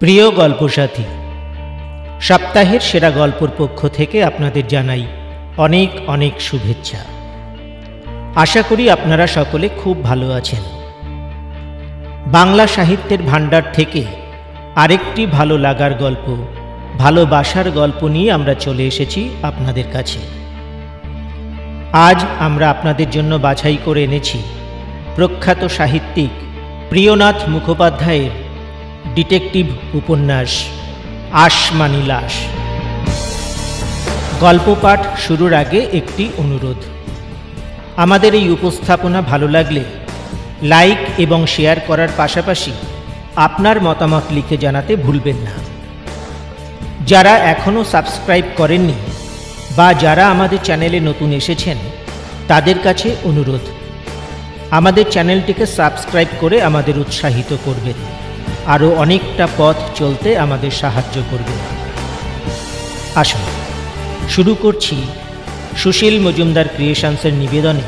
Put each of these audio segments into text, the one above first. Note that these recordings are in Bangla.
প্রিয় গল্পসাথী, সপ্তাহের সেরা গল্পর পক্ষ থেকে আপনাদের জানাই অনেক অনেক শুভেচ্ছা। আশা করি আপনারা সকলে খুব ভালো আছেন। বাংলা সাহিত্যের ভাণ্ডার থেকে আরেকটি ভালো লাগার গল্প, ভালোবাসার গল্প নিয়ে আমরা চলে এসেছি আপনাদের কাছে। আজ আমরা আপনাদের জন্য বাছাই করে এনেছি প্রখ্যাত সাহিত্যিক প্রিয়নাথ মুখোপাধ্যায়ের ডিটেকটিভ উপন্যাস আসমানি লাশ। গল্প পাঠ শুরুর আগে একটি অনুরোধ, আমাদের এই উপস্থাপনা ভালো লাগলে লাইক এবং শেয়ার করার পাশাপাশি আপনার মতামত লিখে জানাতে ভুলবেন না। যারা এখনও সাবস্ক্রাইব করেননি বা যারা আমাদের চ্যানেলে নতুন এসেছেন তাদের কাছে অনুরোধ, আমাদের চ্যানেলটিকে সাবস্ক্রাইব করে আমাদের উৎসাহিত করবেন, আরও অনেকটা পথ চলতে আমাদের সাহায্য করবেন। আসুন শুরু করছি সুশীল মজুমদার ক্রিয়েশনসের নিবেদনে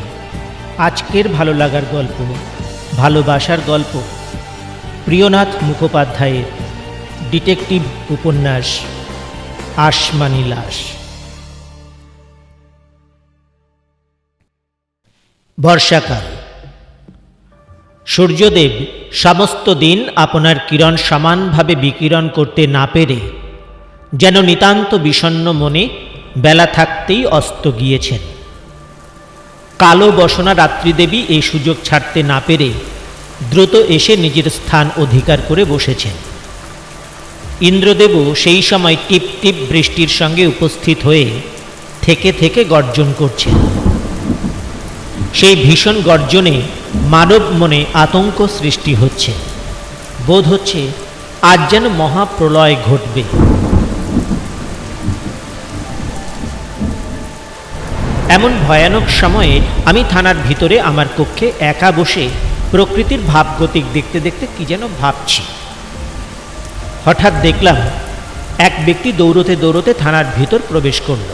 আজকের ভালো লাগার গল্প, ভালোবাসার গল্প প্রিয়নাথ মুখোপাধ্যায়ের ডিটেকটিভ উপন্যাস আসমানি লাশ। বর্ষাকাল। সূর্যদেব সমস্ত দিন আপনার কিরণ সমানভাবে বিকিরণ করতে না পেরে যেন নিতান্ত বিষণ্ণ মনে বেলা থাকতেই অস্ত গিয়েছেন। কালো বসনা রাত্রিদেবী এই সুযোগ ছাড়তে না পেরে দ্রুত এসে নিজের স্থান অধিকার করে বসেছেন। ইন্দ্রদেবও সেই সময় টিপ টিপ বৃষ্টির সঙ্গে উপস্থিত হয়ে থেকে থেকে গর্জন করছেন। সেই ভীষণ গর্জনে মানব মনে আতঙ্ক সৃষ্টি হচ্ছে। বোধ হচ্ছে আজ যেন মহাপ্রলয় ঘটবে। এমন ভয়ানক সময়ে আমি থানার ভিতরে আমার কক্ষে একা বসে প্রকৃতির ভাবগতিক দেখতে দেখতে কি যেন ভাবছি। হঠাৎ দেখলাম এক ব্যক্তি দৌড়তে দৌড়তে থানার ভিতর প্রবেশ করল।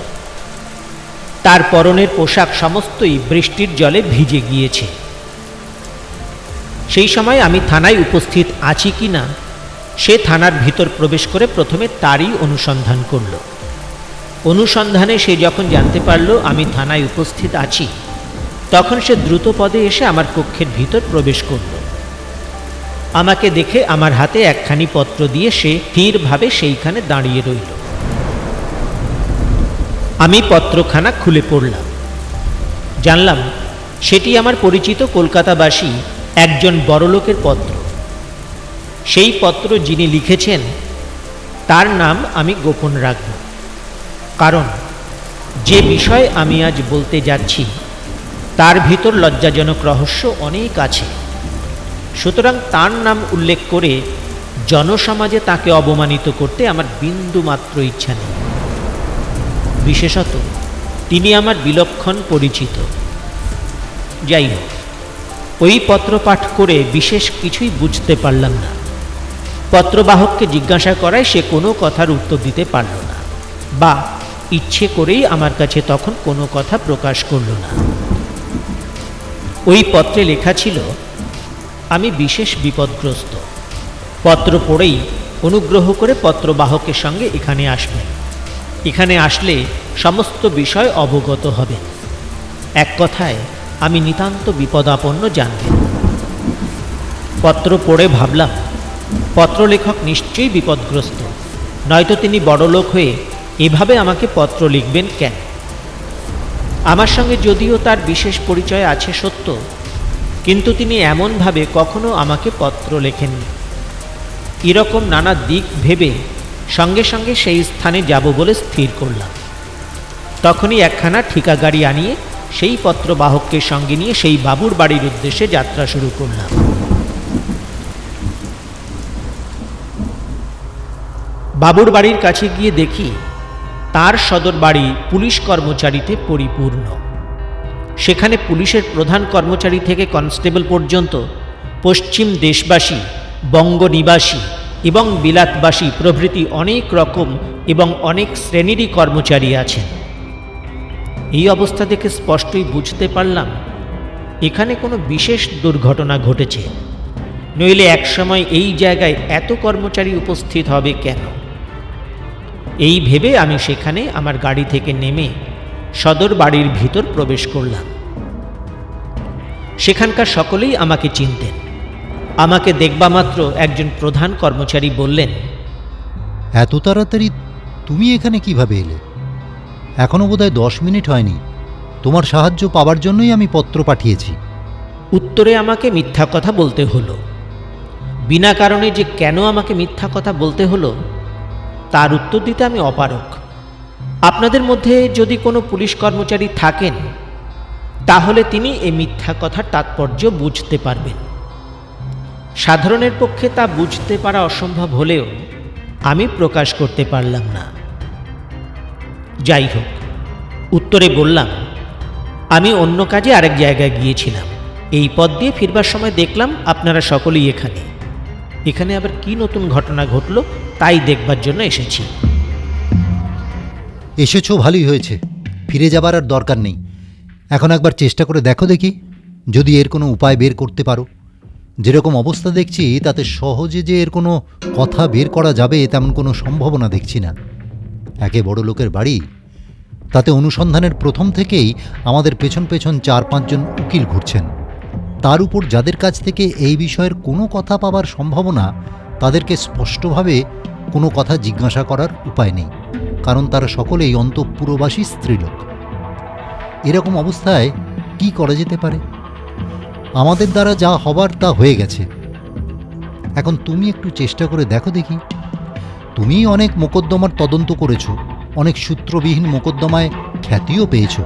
তার পরনের পোশাক সমস্তই বৃষ্টির জলে ভিজে গিয়েছে। সেই সময় আমি থানায় উপস্থিত আছি কি না সে থানার ভিতর প্রবেশ করে প্রথমে তারই অনুসন্ধান করল। অনুসন্ধানে সে যখন জানতে পারল আমি থানায় উপস্থিত আছি, তখন সে দ্রুত পদে এসে আমার কক্ষের ভিতর প্রবেশ করল। আমাকে দেখে আমার হাতে একখানি পত্র দিয়ে সে স্থিরভাবে সেইখানে দাঁড়িয়ে রইল। আমি পত্রখানা খুলে পড়লাম। জানলাম সেটি আমার পরিচিত কলকাতাবাসী একজন বড়লোকের পত্র। সেই পত্র যিনি লিখেছেন তার নাম আমি গোপন রাখব, কারণ যে বিষয় আমি আজ বলতে যাচ্ছি তার ভিতর লজ্জাজনক রহস্য অনেক আছে। সুতরাং তার নাম উল্লেখ করে জনসমাজে তাকে অবমানিত করতে আমার বিন্দুমাত্র ইচ্ছা নেই। বিশেষত তিনি আমার বিলক্ষণ পরিচিত। যাই হোক, ওই পত্র পাঠ করে বিশেষ কিছুই বুঝতে পারলাম না। পত্রবাহককে জিজ্ঞাসা করায় সে কোনো কথার উত্তর দিতে পারল না, বা ইচ্ছে করেই আমার কাছে তখন কোনো কথা প্রকাশ করল না। ওই পত্রে লেখা ছিল, আমি বিশেষ বিপদগ্রস্ত। পত্র পড়েই অনুগ্রহ করে পত্রবাহকের সঙ্গে এখানে আসবেন। এখানে আসলে সমস্ত বিষয় অবগত হবেন। এক কথায় আমি নিতান্ত বিপদাপন্ন জানবেন। পত্র পড়ে ভাবলাম পত্রলেখক নিশ্চয়ই বিপদগ্রস্ত, নয়তো তিনি বড়লোক হয়ে এভাবে আমাকে পত্র লিখবেন কেন? আমার সঙ্গে যদিও তার বিশেষ পরিচয় আছে সত্য, কিন্তু তিনি এমনভাবে কখনো আমাকে পত্র লেখেননি। এরকম নানা দিক ভেবে সঙ্গে সঙ্গে সেই স্থানে যাব বলে স্থির করলাম। তখনই একখানা ঠিকা গাড়ি আনিয়ে সেই পত্রবাহককে সঙ্গে নিয়ে সেই বাবুর বাড়ির উদ্দেশ্যে যাত্রা শুরু করলাম। বাবুর বাড়ির কাছে গিয়ে দেখি তার সদর বাড়ি পুলিশ কর্মচারীতে পরিপূর্ণ। সেখানে পুলিশের প্রধান কর্মচারী থেকে কনস্টেবল পর্যন্ত পশ্চিম দেশবাসী, বঙ্গ নিবাসী এবং বিলাতবাসী প্রভৃতি অনেক রকম এবং অনেক শ্রেণীরই কর্মচারী আছেন। এই অবস্থা দেখে স্পষ্টই বুঝতে পারলাম এখানে কোনো বিশেষ দুর্ঘটনা ঘটেছে। নইলে একসময় এই জায়গায় এত কর্মচারী উপস্থিত হবে কেন? এই ভেবে আমি সেখানে আমার গাড়ি থেকে নেমে সদর বাড়ির ভিতর প্রবেশ করলাম। সেখানকার সকলেই আমাকে চিনতেন। আমাকে দেখবা মাত্র একজন প্রধান কর্মচারী বললেন, এত তাড়াতাড়ি তুমি এখানে কিভাবে এলে? এখনো বোধহয় 10 মিনিট হয়নি। তোমার সাহায্য পাবার জন্যই আমি পত্র পাঠিয়েছি। উত্তরে আমাকে মিথ্যা কথা বলতে হলো। বিনা কারণে যে কেন আমাকে মিথ্যা কথা বলতে হলো তার উত্তর দিতে আমি অপারগ। আপনাদের মধ্যে যদি কোনো পুলিশ কর্মচারী থাকেন তাহলে তিনি এই মিথ্যা কথার তাৎপর্য বুঝতে পারবেন। সাধারণের পক্ষে তা বুঝতে পারা অসম্ভব হলেও আমি প্রকাশ করতে পারলাম না। যাই হোক, উত্তরে বললাম, আমি অন্য কাজে আরেক জায়গায় গিয়েছিলাম। এই পথ দিয়ে ফিরবার সময় দেখলাম আপনারা সকলেই এখানে। এখানে আবার কি নতুন ঘটনা ঘটল তাই দেখবার জন্য এসেছি। এসেছো ভালোই হয়েছে, ফিরে যাবার আর দরকার নেই। এখন একবার চেষ্টা করে দেখো দেখি, যদি এর কোনো উপায় বের করতে পারো। যেরকম অবস্থা দেখছি তাতে সহজে যে এর কোনো কথা বের করা যাবে তেমন কোনো সম্ভাবনা দেখছি না। একে বড় লোকের বাড়ি, তাতে অনুসন্ধানের প্রথম থেকেই আমাদের পেছন পেছন 4-5 জন উকিল ঘুরছেন। তার উপর যাদের কাছ থেকে এই বিষয়ের কোনো কথা পাবার সম্ভাবনা, তাদেরকে স্পষ্টভাবে কোনো কথা জিজ্ঞাসা করার উপায় নেই, কারণ তারা সকলেই অন্তঃপুরবাসী স্ত্রীলোক। এরকম অবস্থায় কি করা যেতে পারে? আমাদের দ্বারা যা হবার তা হয়ে গেছে। এখন তুমি একটু চেষ্টা করে দেখো দেখি। তুমি অনেক মোকদ্দমার তদন্ত করেছো, অনেক সূত্রবিহীন মোকদ্দমায় খ্যাতিও পেয়েছো।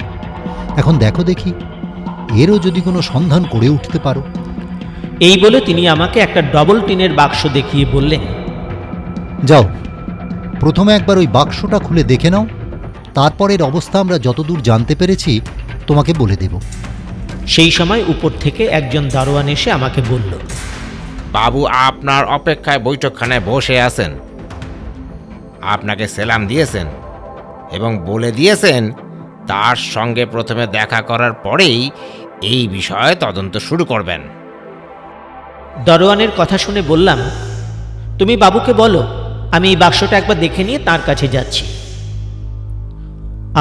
এখন দেখো দেখি এরও যদি কোনো সন্ধান করে উঠতে পারো। এই বলে তিনি আমাকে একটা ডবল টিনের বাক্স দেখিয়ে বললেন, যাও, প্রথমে একবার ওই বাক্সটা খুলে দেখে নাও, তারপরের অবস্থা আমরা যতদূর জানতে পেরেছি তোমাকে বলে দেব। সেই সময় উপর থেকে একজন দারোয়ান এসে আমাকে বলল, বাবু আপনার অপেক্ষায় বৈঠকখানায় বসে আছেন। আপনাকে সেলাম দিয়েছেন এবং বলে দিয়েছেন তার সঙ্গে প্রথমে দেখা করার পরেই এই বিষয়ে তদন্ত শুরু করবেন। দারোয়ানের কথা শুনে বললাম, তুমি বাবুকে বলো আমি এই বাক্সটা একবার দেখে নিয়ে তার কাছে যাচ্ছি।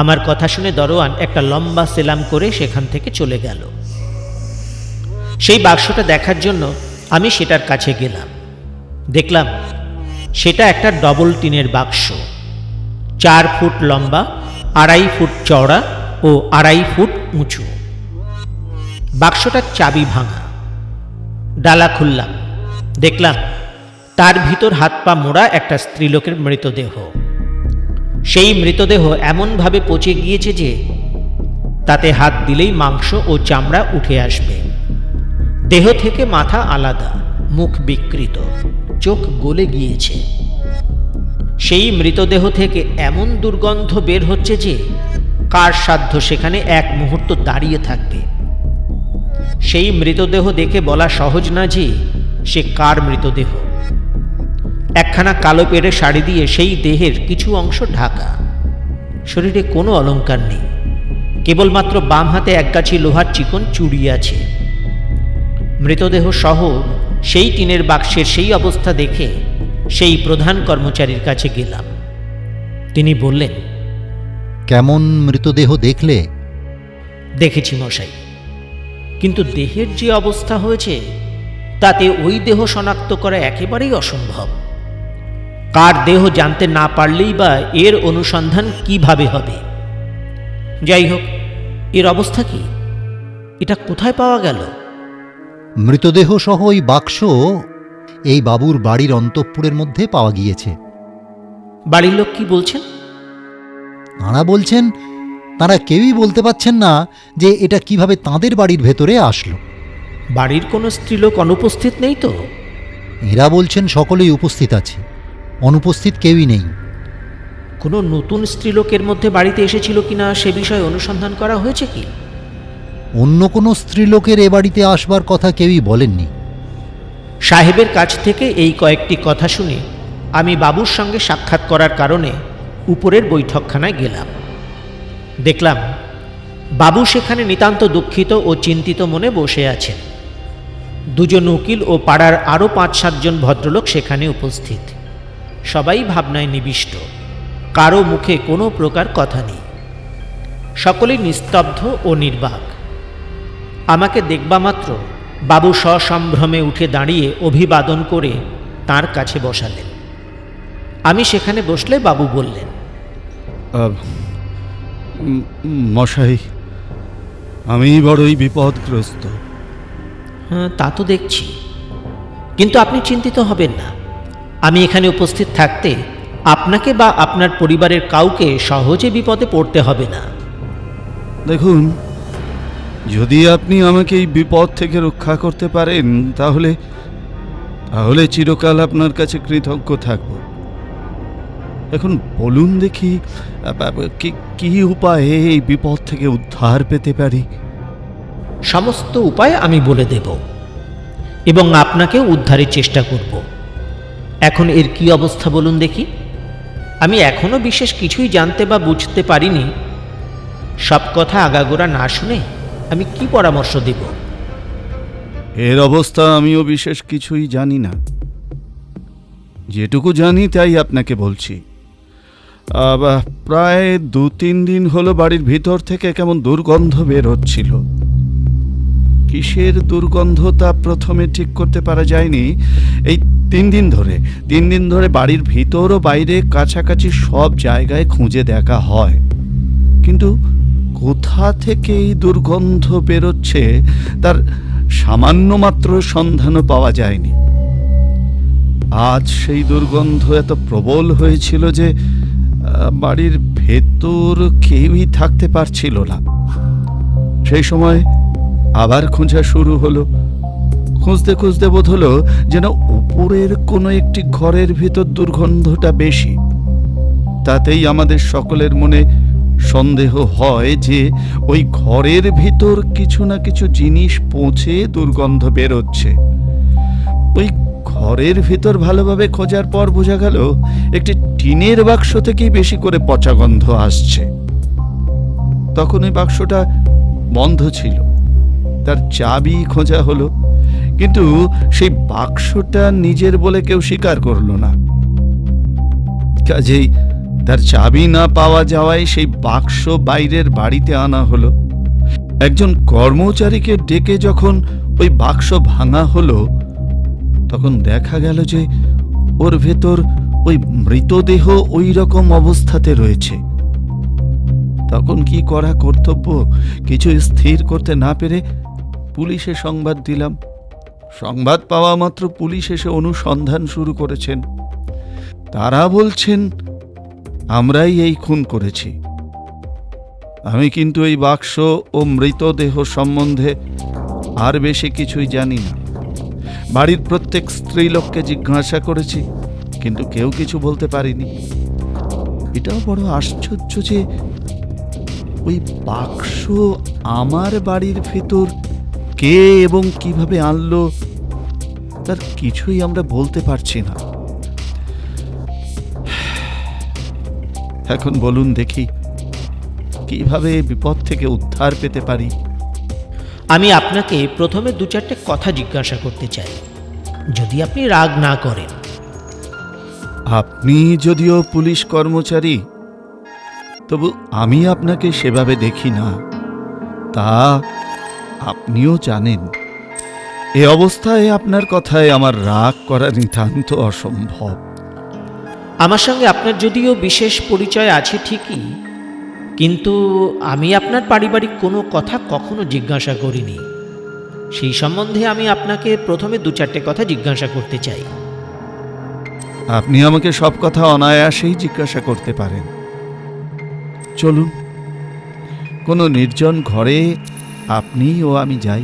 আমার কথা শুনে দারোয়ান একটা লম্বা সেলাম করে সেখান থেকে চলে গেল। সেই বাক্সটা দেখার জন্য আমি সেটার কাছে গেলাম। দেখলাম সেটা একটা ডবল টিনের বাক্স, 4 ফুট লম্বা, 2.5 ফুট চওড়া ও 2.5 ফুট উঁচু। বাক্সটার চাবি ভাঙা। ডালা খুললাম, দেখলাম তার ভিতর হাত পা মোড়া একটা স্ত্রীলোকের মৃতদেহ। সেই মৃতদেহ এমনভাবে পচে গিয়েছে যে তাতে হাত দিলেই মাংস ও চামড়া উঠে আসবে। দেহ থেকে মাথা আলাদা, মুখ বিকৃত, চোখ গলে গিয়েছে। সেই মৃতদেহ থেকে এমন দুর্গন্ধ বের হচ্ছে যে কার সাধ্য সেখানে এক মুহূর্ত দাঁড়িয়ে থাকবে। সেই মৃতদেহ দেখে বলা সহজ না যে সে কার মৃতদেহ। একখানা কালো পেড়ে শাড়ি দিয়ে সেই দেহের কিছু অংশ ঢাকা। শরীরে কোনো অলংকার নেই, কেবলমাত্র বাম হাতে একগাছি লোহার চিকন চুড়ি আছে। মৃতদেহ সহ সেই টিনের বাক্সের সেই অবস্থা দেখে সেই প্রধান কর্মচারীর কাছে গেলাম। তিনি বললেন, কেমন মৃতদেহ দেখলে? দেখেছি মশাই, কিন্তু দেহের যে অবস্থা হয়েছে তাতে ওই দেহ শনাক্ত করা একেবারেই অসম্ভব। কার দেহ জানতে না পারলেই বা এর অনুসন্ধান কিভাবে হবে? যাই হোক, এর অবস্থা কি? এটা কোথায় পাওয়া গেল? মৃতদেহ সহ ওই বাক্স এই বাবুর বাড়ির অন্তঃপুরের মধ্যে পাওয়া গিয়েছে। বাড়ির লোক কি বলছেন? তাঁরা বলছেন তাঁরা কেউই বলতে পারছেন না যে এটা কিভাবে তাঁদের বাড়ির ভেতরে আসলো। বাড়ির কোনো স্ত্রীলোক অনুপস্থিত নেই তো? এরা বলছেন সকলেই উপস্থিত আছে, অনুপস্থিত কেউই নেই। কোনো নতুন স্ত্রীলোকের মধ্যে বাড়িতে এসেছিল কিনা সে বিষয়ে অনুসন্ধান করা হয়েছে কি? অন্য কোনো স্ত্রীলোকের এ বাড়িতে আসবার কথা কেউই বলেননি। সাহেবের কাছ থেকে এই কয়েকটি কথা শুনে আমি বাবুর সঙ্গে সাক্ষাৎ করার কারণে উপরের বৈঠকখানায় গেলাম। দেখলাম বাবু সেখানে নিতান্ত দুঃখিত ও চিন্তিত মনে বসে আছেন। দুজন উকিল ও পাড়ার আরও ৫-৭ জন ভদ্রলোক সেখানে উপস্থিত। সবাই ভাবনায় নিবিষ্ট, কারো মুখে কোনো প্রকার কথা নেই, সকলেই নিস্তব্ধ ও নির্বাক। আমাকে দেখবা মাত্র বাবু সসম্ভ্রমে উঠে দাঁড়িয়ে অভিবাদন করে তার কাছে বসালেন। আমি সেখানে বসলে বাবু বললেন, মশাই, আমি বড়ই বিপদগ্রস্ত। হ্যাঁ, তা তো দেখছি, কিন্তু আপনি চিন্তিত হবেন না। আমি এখানে উপস্থিত থাকতে আপনাকে বা আপনার পরিবারের কাউকে সহজে বিপদে পড়তে হবে না। দেখুন, যদি আপনি আমাকে এই বিপদ থেকে রক্ষা করতে পারেন তাহলে চিরকাল আপনার কাছে কৃতজ্ঞ থাকব। এখন বলুন দেখি, কি উপায়ে এই বিপদ থেকে উদ্ধার পেতে পারি? সমস্ত উপায় আমি বলে দেব এবং আপনাকে উদ্ধারের চেষ্টা করব। এখন এর কি অবস্থা বলুন দেখি। আমি এখনো বিশেষ কিছুই জানতে বা বুঝতে পারিনি। সব কথা আগাগোড়া না শুনে আমি কি পরামর্শ দেব? এর অবস্থা আমিও বিশেষ কিছুই জানি না। যেটুকু জানি তাই আপনাকে বলছি। প্রায় 2-3 দিন হলো বাড়ির ভিতর থেকে কেমন দুর্গন্ধ বের হচ্ছিল। কিসের দুর্গন্ধ তা প্রথমে ঠিক করতে পারা যায়নি। এই 3 দিন ধরে বাড়ির ভিতর ও বাইরে কাছাকাছি সব জায়গায় খুঁজে দেখা হয়, কিন্তু কোথা থেকে এই দুর্গন্ধ বেরোচ্ছে তার সামান্য মাত্র সন্ধানও পাওয়া যায়নি। আজ সেই দুর্গন্ধ এত প্রবল হয়েছিল যে বাড়ির ভেতর কেউই থাকতে পারছিল না। সেই সময় আবার খোঁজা শুরু হলো। খুঁজতে বোধ হলো যেন উপরের কোনো একটি ঘরের ভিতর দুর্গন্ধটা বেশি। তাতেই আমাদের সকলের মনে সন্দেহ হয় যে ওই ঘরের ভিতর কিছু না কিছু জিনিস পৌঁছে দুর্গন্ধ বেরোচ্ছে। ওই ঘরের ভিতর ভালোভাবে খোঁজার পর বোঝা গেল একটি টিনের বাক্স থেকেই বেশি করে পচা গন্ধ আসছে। তখন ওই বাক্সটা বন্ধ ছিল, তার চাবি খোঁজা হলো, কিন্তু সেই বাক্সটা নিজের বলে কেউ স্বীকার করলো না। কাজেই তার চাবি না পাওয়া যাওয়ায় সেই বাক্স বাইরের বাড়িতে আনা হলো। একজন কর্মচারীকে ডেকে যখন ওই বাক্স ভাঙা হলো তখন দেখা গেল যে ওর ভেতর ওই মৃতদেহ ওই রকম অবস্থাতে রয়েছে। তখন কি করা কর্তব্য কিছু স্থির করতে না পেরে পুলিশে সংবাদ দিলাম। সংবাদ পাওয়া মাত্র পুলিশ এসে অনুসন্ধান শুরু করেছেন। তারা বলছেন আমরাই এই খুন করেছি। আমি কিন্তু এই বাক্স ও মৃতদেহ সম্বন্ধে আর বেশি কিছুই জানি না। বাড়ির প্রত্যেক স্ত্রীলোককে জিজ্ঞাসা করেছি, কিন্তু কেউ কিছু বলতে পারেনি। এটাও বড় আশ্চর্য যে ওই বাক্স আমার বাড়ির ভেতর কে এবং কিভাবে আনলো তার কিছুই আমরা বলতে পারছি না। এখন বলুন দেখি, কিভাবে বিপদ থেকে উদ্ধার পেতে পারি? আমি আপনাকে প্রথমে 2-4টে কথা জিজ্ঞাসা করতে চাই, যদি আপনি রাগ না করেন। আপনি যদিও পুলিশ কর্মচারী, তবু আমি আপনাকে সেভাবে দেখি না, তা আপনিও জানেন। এ অবস্থায় আপনার কথায় আমার রাগ করা নিতান্ত অসম্ভব। আমার সঙ্গে আপনার যদিও বিশেষ পরিচয় আছে ঠিকই, কিন্তু আমি আপনার পারিবারিক কোনো কথা কখনো জিজ্ঞাসা করিনি। সেই সম্বন্ধে আমি আপনাকে প্রথমে 2-4টে কথা জিজ্ঞাসা করতে চাই। আপনি আমাকে সব কথা অনায়াসেই জিজ্ঞাসা করতে পারেন। চলুন, কোনো নির্জন ঘরে আপনি ও আমি যাই।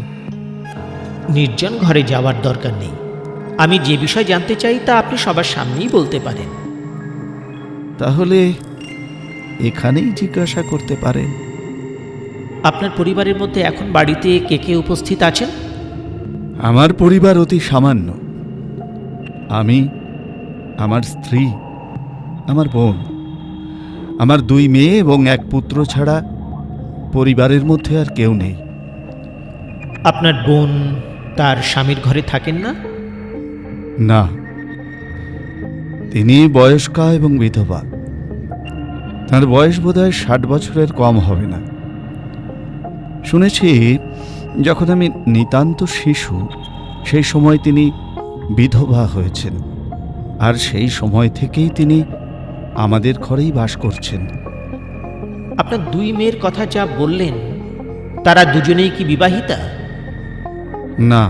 নির্জন ঘরে যাওয়ার দরকার নেই। আমি যে বিষয় জানতে চাই তা আপনি সবার সামনেই বলতে পারেন। তাহলে এখানেই জিজ্ঞাসা করতে পারেন। আপনার পরিবারের মধ্যে এখন বাড়িতে কে কে উপস্থিত আছেন? আমার পরিবার অতি সামান্য। আমি, আমার স্ত্রী, আমার বোন, আমার 2 মেয়ে এবং 1 পুত্র ছাড়া পরিবারের মধ্যে আর কেউ নেই। আপনার বোন, তার স্বামীর ঘরে থাকেন না? না, তিনি বয়স্কা এবং বিধবা। তার বয়স বোধহয় 60 বছরের কম হবে না। শুনেছি যখন আমি নিতান্ত শিশু সেই সময় তিনি বিধবা হয়েছেন, আর সেই সময় থেকেই তিনি আমাদের ঘরেই বাস করছেন। আপনার দুই মেয়ের কথা যা বললেন, তারা দুজনেই কি বিবাহিতা? না,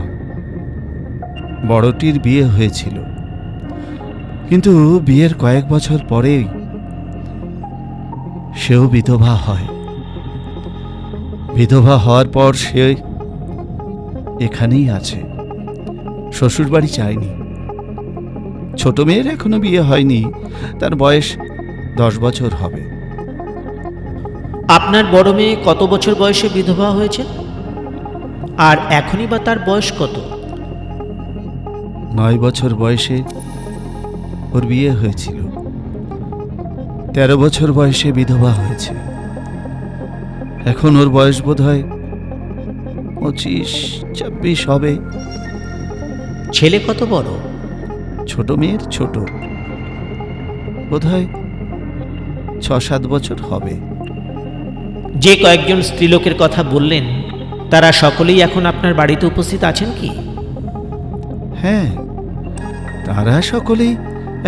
বড়টির বিয়ে হয়েছিল, কিন্তু বিয়ের কয়েক বছর পরেই সেও বিধবা হয়। বিধবা হওয়ার পর সে এখানেই আছে, শ্বশুরবাড়ি যায়নি। ছোট মেয়ের এখনো বিয়ে হয়নি, তার বয়স 10 বছর হবে। আপনার বড় মেয়ে কত বছর বয়সে বিধবা হয়েছে, আর এখনই বা তার বয়স কত? 9 বছর বয়সে ওর বিয়ে হয়েছিল, 13 বছর বয়সে বিধবা হয়েছে। এখন ওর বয়স বোধহয় 25-26 হবে। ছেলে কত বড়? ছোট মেয়ের ছোট, বোধহয় 6-7 বছর হবে। যে কয়েকজন স্ত্রীলোকের কথা বললেন, তারা সকলেই এখন আপনার বাড়িতে উপস্থিত আছেন কি? হ্যাঁ, তারা সকলেই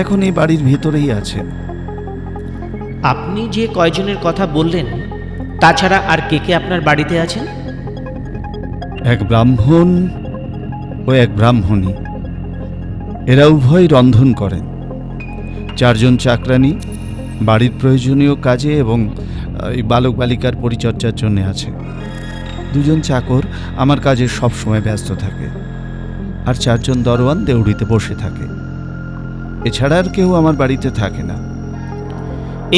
এখন এই বাড়ির ভিতরেই আছেন। আপনি যে কয়জনের কথা বললেন, তাছাড়া আর কে কে আপনার বাড়িতে আছেন? এক ব্রাহ্মণ ও এক ব্রাহ্মণী, এরা উভয় রন্ধন করেন। 4 জন চাকরানী বাড়ির প্রয়োজনীয় কাজে এবং এই বালক বালিকার পরিচর্যার জন্য আছে। 2 জন চাকর আমার কাজে সব সময় ব্যস্ত থাকে, আর 4 জন দরওয়ান দেউড়িতে বসে থাকে। এছাড়া আর কেউ আমার বাড়িতে থাকে না।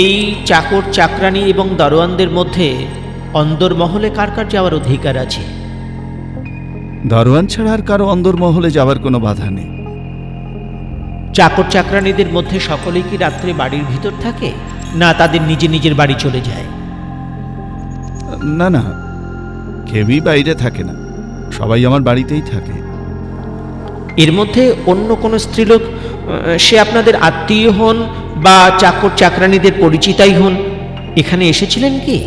এই চাকর চাকরানী এবং দারোয়ানদের মধ্যে অন্দরমহলে কার কার যাওয়ার অধিকার আছে? দরওয়ান ছাড়া আর কারো অন্দরমহলে যাওয়ার কোনো বাধা নেই। চাকর চাকরানীদের মধ্যে সকলেই কি রাত্রে বাড়ির ভিতর থাকে, না তাদের নিজে নিজের বাড়ি চলে যায়? না না, কেউই বাইরে থাকে না, সবাই আমার বাড়িতেই থাকে। এর মধ্যে অন্য কোনো স্ত্রীলোক, সে আপনাদের আত্মীয় হন বা চাকর চাকরানীদের পরিচিতাই হন, এখানে এসেছিলেন কি?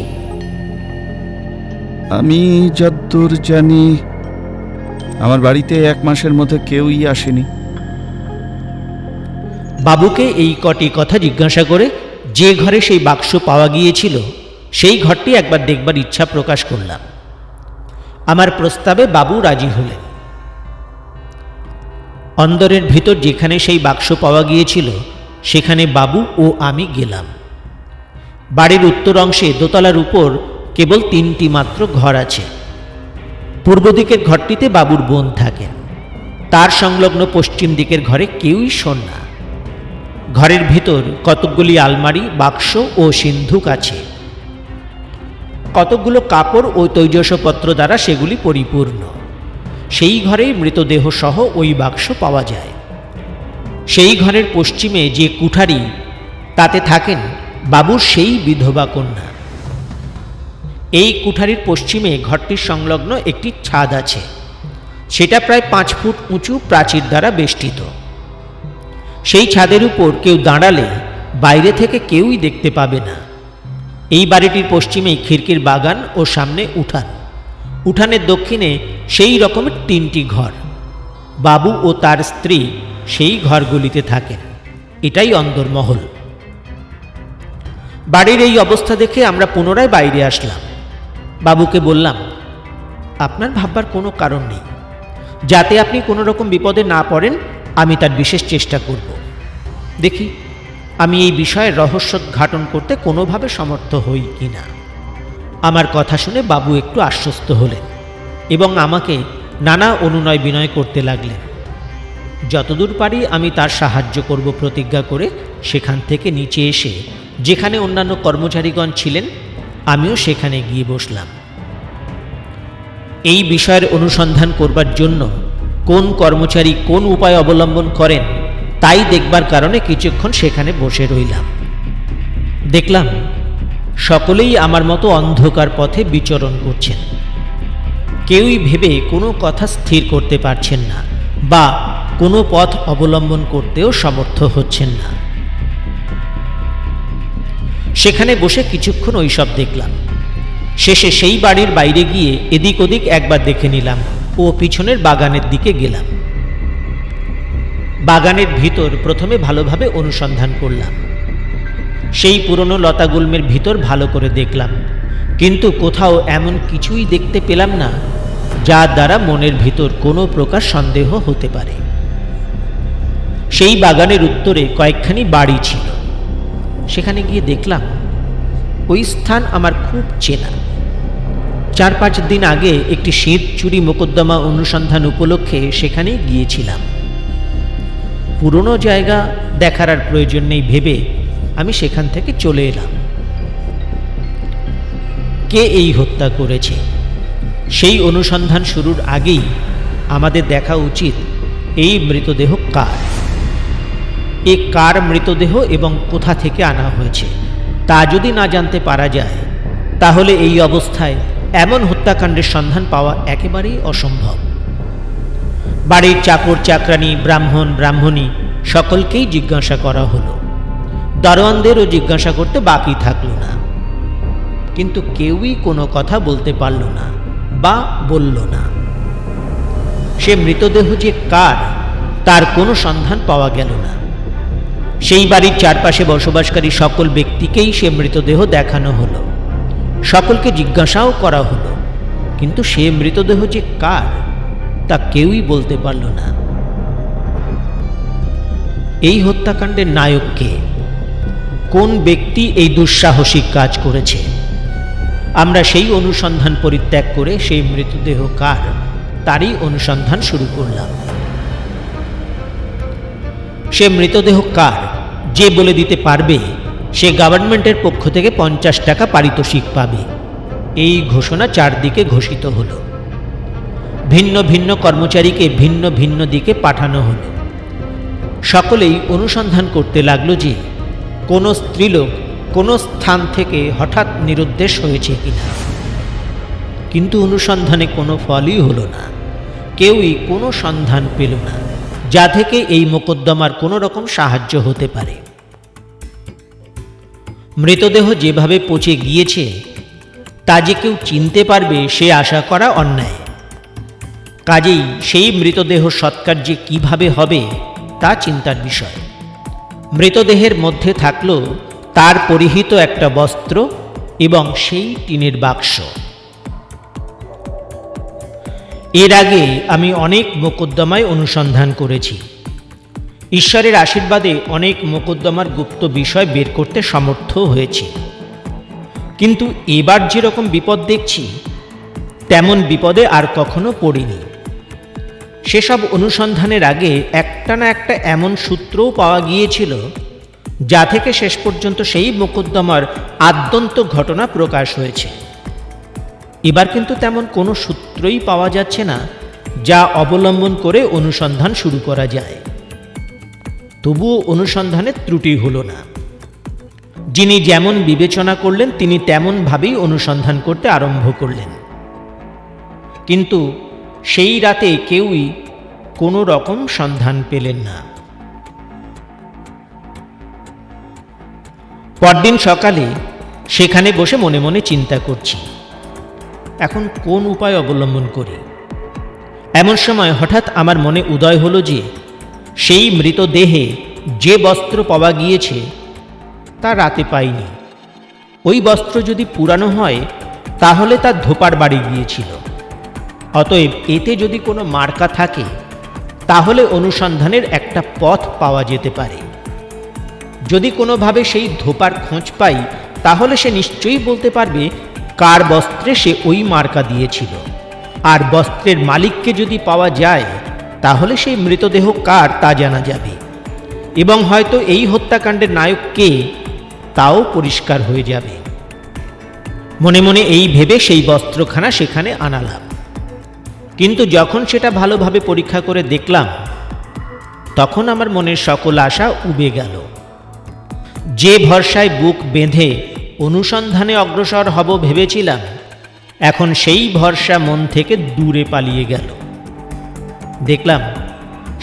আমি যতদূর জানি আমার বাড়িতে 1 মাসের মধ্যে কেউই আসেনি। বাবুকে এই কটি কথা জিজ্ঞাসা করে যে ঘরে সেই বাক্স পাওয়া গিয়েছিল সেই ঘরটি একবার দেখবার ইচ্ছা প্রকাশ করলাম। আমার প্রস্তাবে বাবু রাজি হলেন। অন্দরের ভিতর যেখানে সেই বাক্স পাওয়া গিয়েছিল সেখানে বাবু ও আমি গেলাম। বাড়ির উত্তর অংশে দোতলার উপর কেবল 3টি মাত্র ঘর আছে। পূর্ব দিকের ঘরটিতে বাবুর বোন থাকেন, তার সংলগ্ন পশ্চিম দিকের ঘরে কেউই শোন না। ঘরের ভিতর কতকগুলি আলমারি, বাক্স ও সিন্ধুক আছে। কতকগুলো কাপড় ও তৈজসপত্র দ্বারা সেগুলি পরিপূর্ণ। সেই ঘরেই মৃতদেহ সহ ওই বাক্স পাওয়া যায়। সেই ঘরের পশ্চিমে যে কুঠারি, তাতে থাকেন বাবুর সেই বিধবা কন্যা। এই কুঠারির পশ্চিমে ঘরটির সংলগ্ন একটি ছাদ আছে, সেটা প্রায় 5 ফুট উঁচু প্রাচীর দ্বারা বেষ্টিত। সেই ছাদের উপর কেউ দাঁড়ালে বাইরে থেকে কেউই দেখতে পাবে না। এই বাড়িটির পশ্চিমেই খিড়কির বাগান ও সামনে উঠান। উঠানের দক্ষিণে সেই রকমের 3টি ঘর। বাবু ও তার স্ত্রী সেই ঘরগুলিতে থাকেন। এটাই অন্দরমহল। বাড়ির এই অবস্থা দেখে আমরা পুনরায় বাইরে আসলাম। বাবুকে বললাম, আপনার ভাববার কোনো কারণ নেই, যাতে আপনি কোনো রকম বিপদে না পড়েন আমি তার বিশেষ চেষ্টা করব। দেখি আমি এই বিষয়ে রহস্যোদ্ঘাটন করতে কোনোভাবে সমর্থ হই কিনা। আমার কথা শুনে বাবু একটু আশ্বস্ত হলেন এবং আমাকে নানা অনুনয় বিনয় করতে লাগলেন। যতদূর পারি আমি তার সাহায্য করব প্রতিজ্ঞা করে সেখান থেকে নিচে এসে যেখানে অন্যান্য কর্মচারীগণ ছিলেন আমিও সেখানে গিয়ে বসলাম। এই বিষয়ের অনুসন্ধান করবার জন্য কোন কর্মচারী কোন উপায় অবলম্বন করেন তাই দেখবার কারণে কিছুক্ষণ সেখানে বসে রইলাম। দেখলাম সকলেই আমার মতো অন্ধকার পথে বিচরণ করছেন। কেউই ভেবে কোনো কথা স্থির করতে পারছেন না বা কোনো পথ অবলম্বন করতেও সমর্থ হচ্ছেন না। সেখানে বসে কিছুক্ষণ ওইসব দেখলাম। শেষে সেই বাড়ির বাইরে গিয়ে এদিক ওদিক একবার দেখে নিলাম ও পিছনের বাগানের দিকে গেলাম। বাগানের ভিতর প্রথমে ভালোভাবে অনুসন্ধান করলাম। সেই পুরনো লতাগুল্মের ভিতর ভালো করে দেখলাম, কিন্তু কোথাও এমন কিছুই দেখতে পেলাম না যার দ্বারা মনের ভিতর কোনো প্রকার সন্দেহ হতে পারে। সেই বাগানের উত্তরে কয়েকখানি বাড়ি ছিল। সেখানে গিয়ে দেখলাম ওই স্থান আমার খুব চেনা। 4-5 দিন আগে একটি শ্বেত চুরি মোকদ্দমা অনুসন্ধান উপলক্ষে সেখানেই গিয়েছিলাম। পুরনো জায়গা দেখার আর প্রয়োজন নেই ভেবে আমি সেখান থেকে চলে এলাম। কে এই হত্যা করেছে সেই অনুসন্ধান শুরুর আগেই আমাদের দেখা উচিত এই মৃতদেহ কার, এ কার মৃতদেহ এবং কোথা থেকে আনা হয়েছে তা যদি না জানতে পারা যায় তাহলে এই অবস্থায় এমন হত্যাকাণ্ডের সন্ধান পাওয়া একেবারেই অসম্ভব। বাড়ির চাকর চাকরানি, ব্রাহ্মণ ব্রাহ্মণী সকলকেই জিজ্ঞাসা করা হলো। দারোয়ানদেরও জিজ্ঞাসা করতে বাকি থাকলো না, কিন্তু কেউই কোনো কথা বলতে পারল না বা বলল না। সে মৃতদেহ যে কার তার কোনো সন্ধান পাওয়া গেল না। সেই বাড়ির চারপাশে বসবাসকারী সকল ব্যক্তিকেই সে মৃতদেহ দেখানো হলো, সকলকে জিজ্ঞাসাও করা হলো, কিন্তু সে মৃতদেহ যে কার তা কেউই বলতে পারল না। এই হত্যাকাণ্ডের নায়ক কে? কোন ব্যক্তি এই দুঃসাহসিক কাজ করেছে? আমরা সেই অনুসন্ধান পরিত্যাগ করে সেই মৃতদেহ কার তারই অনুসন্ধান শুরু করলাম। সে মৃতদেহ কার যে বলে দিতে পারবে সে গভর্নমেন্টের পক্ষ থেকে 50 টাকা পারিতোষিক পাবে, এই ঘোষণা চারদিকে ঘোষিত হলো। ভিন্ন ভিন্ন কর্মচারীকে ভিন্ন ভিন্ন দিকে পাঠানো হলো। সকলেই অনুসন্ধান করতে লাগলো যে কোনো স্ত্রীলোক কোনো স্থান থেকে হঠাৎ নিরুদ্দেশ হয়েছে কিনা, কিন্তু অনুসন্ধানে কোনো ফলই হলো না। কেউই কোনো সন্ধান পেল না যা থেকে এই মোকদ্দমার কোনো রকম সাহায্য হতে পারে। মৃতদেহ যেভাবে পচে গিয়েছে তা যে কেউ চিনতে পারবে সে আশা করা অন্যায়। কাজেই সেই মৃতদেহ সৎকার যে কিভাবে হবে তা চিন্তার বিষয়। মৃতদেহের মধ্যে থাকলো তার পরিহিত একটা বস্ত্র এবং সেই টিনের বাক্স। এর আগে আমি অনেক মোকদ্দমায় অনুসন্ধান করেছি। ঈশ্বরের আশীর্বাদে অনেক মোকদ্দমার গুপ্ত বিষয় বের করতে সমর্থ হয়েছি, কিন্তু এবার যেরকম বিপদ দেখছি তেমন বিপদে আর কখনো পড়িনি। সেসব অনুসন্ধানের আগে একটা না একটা এমন সূত্রও পাওয়া গিয়েছিল যা থেকে শেষ পর্যন্ত সেই মোকদ্দমার আদ্যন্ত ঘটনা প্রকাশ হয়েছে। এবার কিন্তু তেমন কোনো সূত্রই পাওয়া যাচ্ছে না যা অবলম্বন করে অনুসন্ধান শুরু করা যায়। তবুও অনুসন্ধানের ত্রুটি হলো না। যিনি যেমন বিবেচনা করলেন তিনি তেমনভাবেই অনুসন্ধান করতে আরম্ভ করলেন, কিন্তু সেই রাতে কেউই কোনো রকম সন্ধান পেলেন না। পরদিন সকালে সেখানে বসে মনে মনে চিন্তা করছি এখন কোন উপায় অবলম্বন করি। এমন সময় হঠাৎ আমার মনে উদয় হলো যে সেই মৃতদেহে যে বস্ত্র পাওয়া গিয়েছে তা রাতে পাইনি। ওই বস্ত্র যদি পুরানো হয় তাহলে তা ধোপার বাড়ি গিয়েছিল। অতএব এতে যদি কোনো মার্কা থাকে তাহলে অনুসন্ধানের একটা পথ পাওয়া যেতে পারে। যদি কোনোভাবে সেই ধোপার খোঁজ পাই তাহলে সে নিশ্চয়ই বলতে পারবে কার বস্ত্রে সে ওই মার্কা দিয়েছিল, আর বস্ত্রের মালিককে যদি পাওয়া যায় তাহলে সেই মৃতদেহ কার তা জানা যাবে, এবং হয়তো এই হত্যাকাণ্ডের নায়ক কে তাও পরিষ্কার হয়ে যাবে। মনে মনে এই ভেবে সেই বস্ত্রখানা সেখানে আনালাম, কিন্তু যখন সেটা ভালোভাবে পরীক্ষা করে দেখলাম তখন আমার মনের সকল আশা উবে গেল। যে ভরসায় বুক বেঁধে অনুসন্ধানে অগ্রসর হব ভেবেছিলাম এখন সেই ভরসা মন থেকে দূরে পালিয়ে গেল। দেখলাম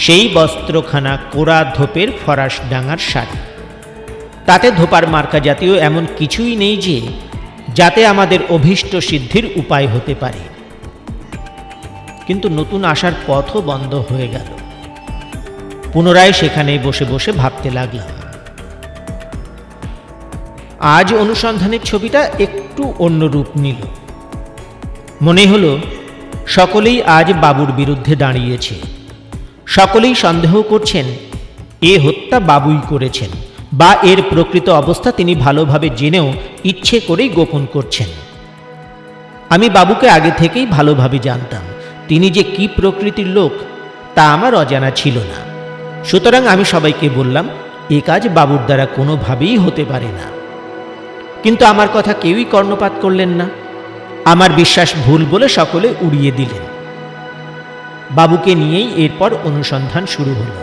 সেই বস্ত্রখানা কোরা ধোপের ফরাস ডাঙার শাড়ি, তাতে ধোপার মার্কা জাতীয় এমন কিছুই নেই যে যাতে আমাদের অভীষ্ট সিদ্ধির উপায় হতে পারে। কিন্তু নতুন আসার পথও বন্ধ হয়ে গেল। পুনরায় সেখানে বসে বসে ভাবতে লাগলাম। আজ অনুসন্ধানের ছবিটা একটু অন্য রূপ নিল। মনে হলো সকলেই আজ বাবুর বিরুদ্ধে দাঁড়িয়েছে। সকলেই সন্দেহ করছেন এ হত্যা বাবুই করেছেন, বা এর প্রকৃত অবস্থা তিনি ভালোভাবে জেনেও ইচ্ছে করেই গোপন করছেন। আমি বাবুকে আগে থেকেই ভালোভাবে জানতাম। তিনি যে কি প্রকৃতির লোক তা আমার অজানা ছিল না। সুতরাং আমি সবাইকে বললাম এ কাজ বাবুর দ্বারা কোনোভাবেই হতে পারে না। কিন্তু আমার কথা কেউই কর্ণপাত করলেন না। আমার বিশ্বাস ভুল বলে সকলে উড়িয়ে দিলেন। বাবুকে নিয়েই এরপর অনুসন্ধান শুরু হলো।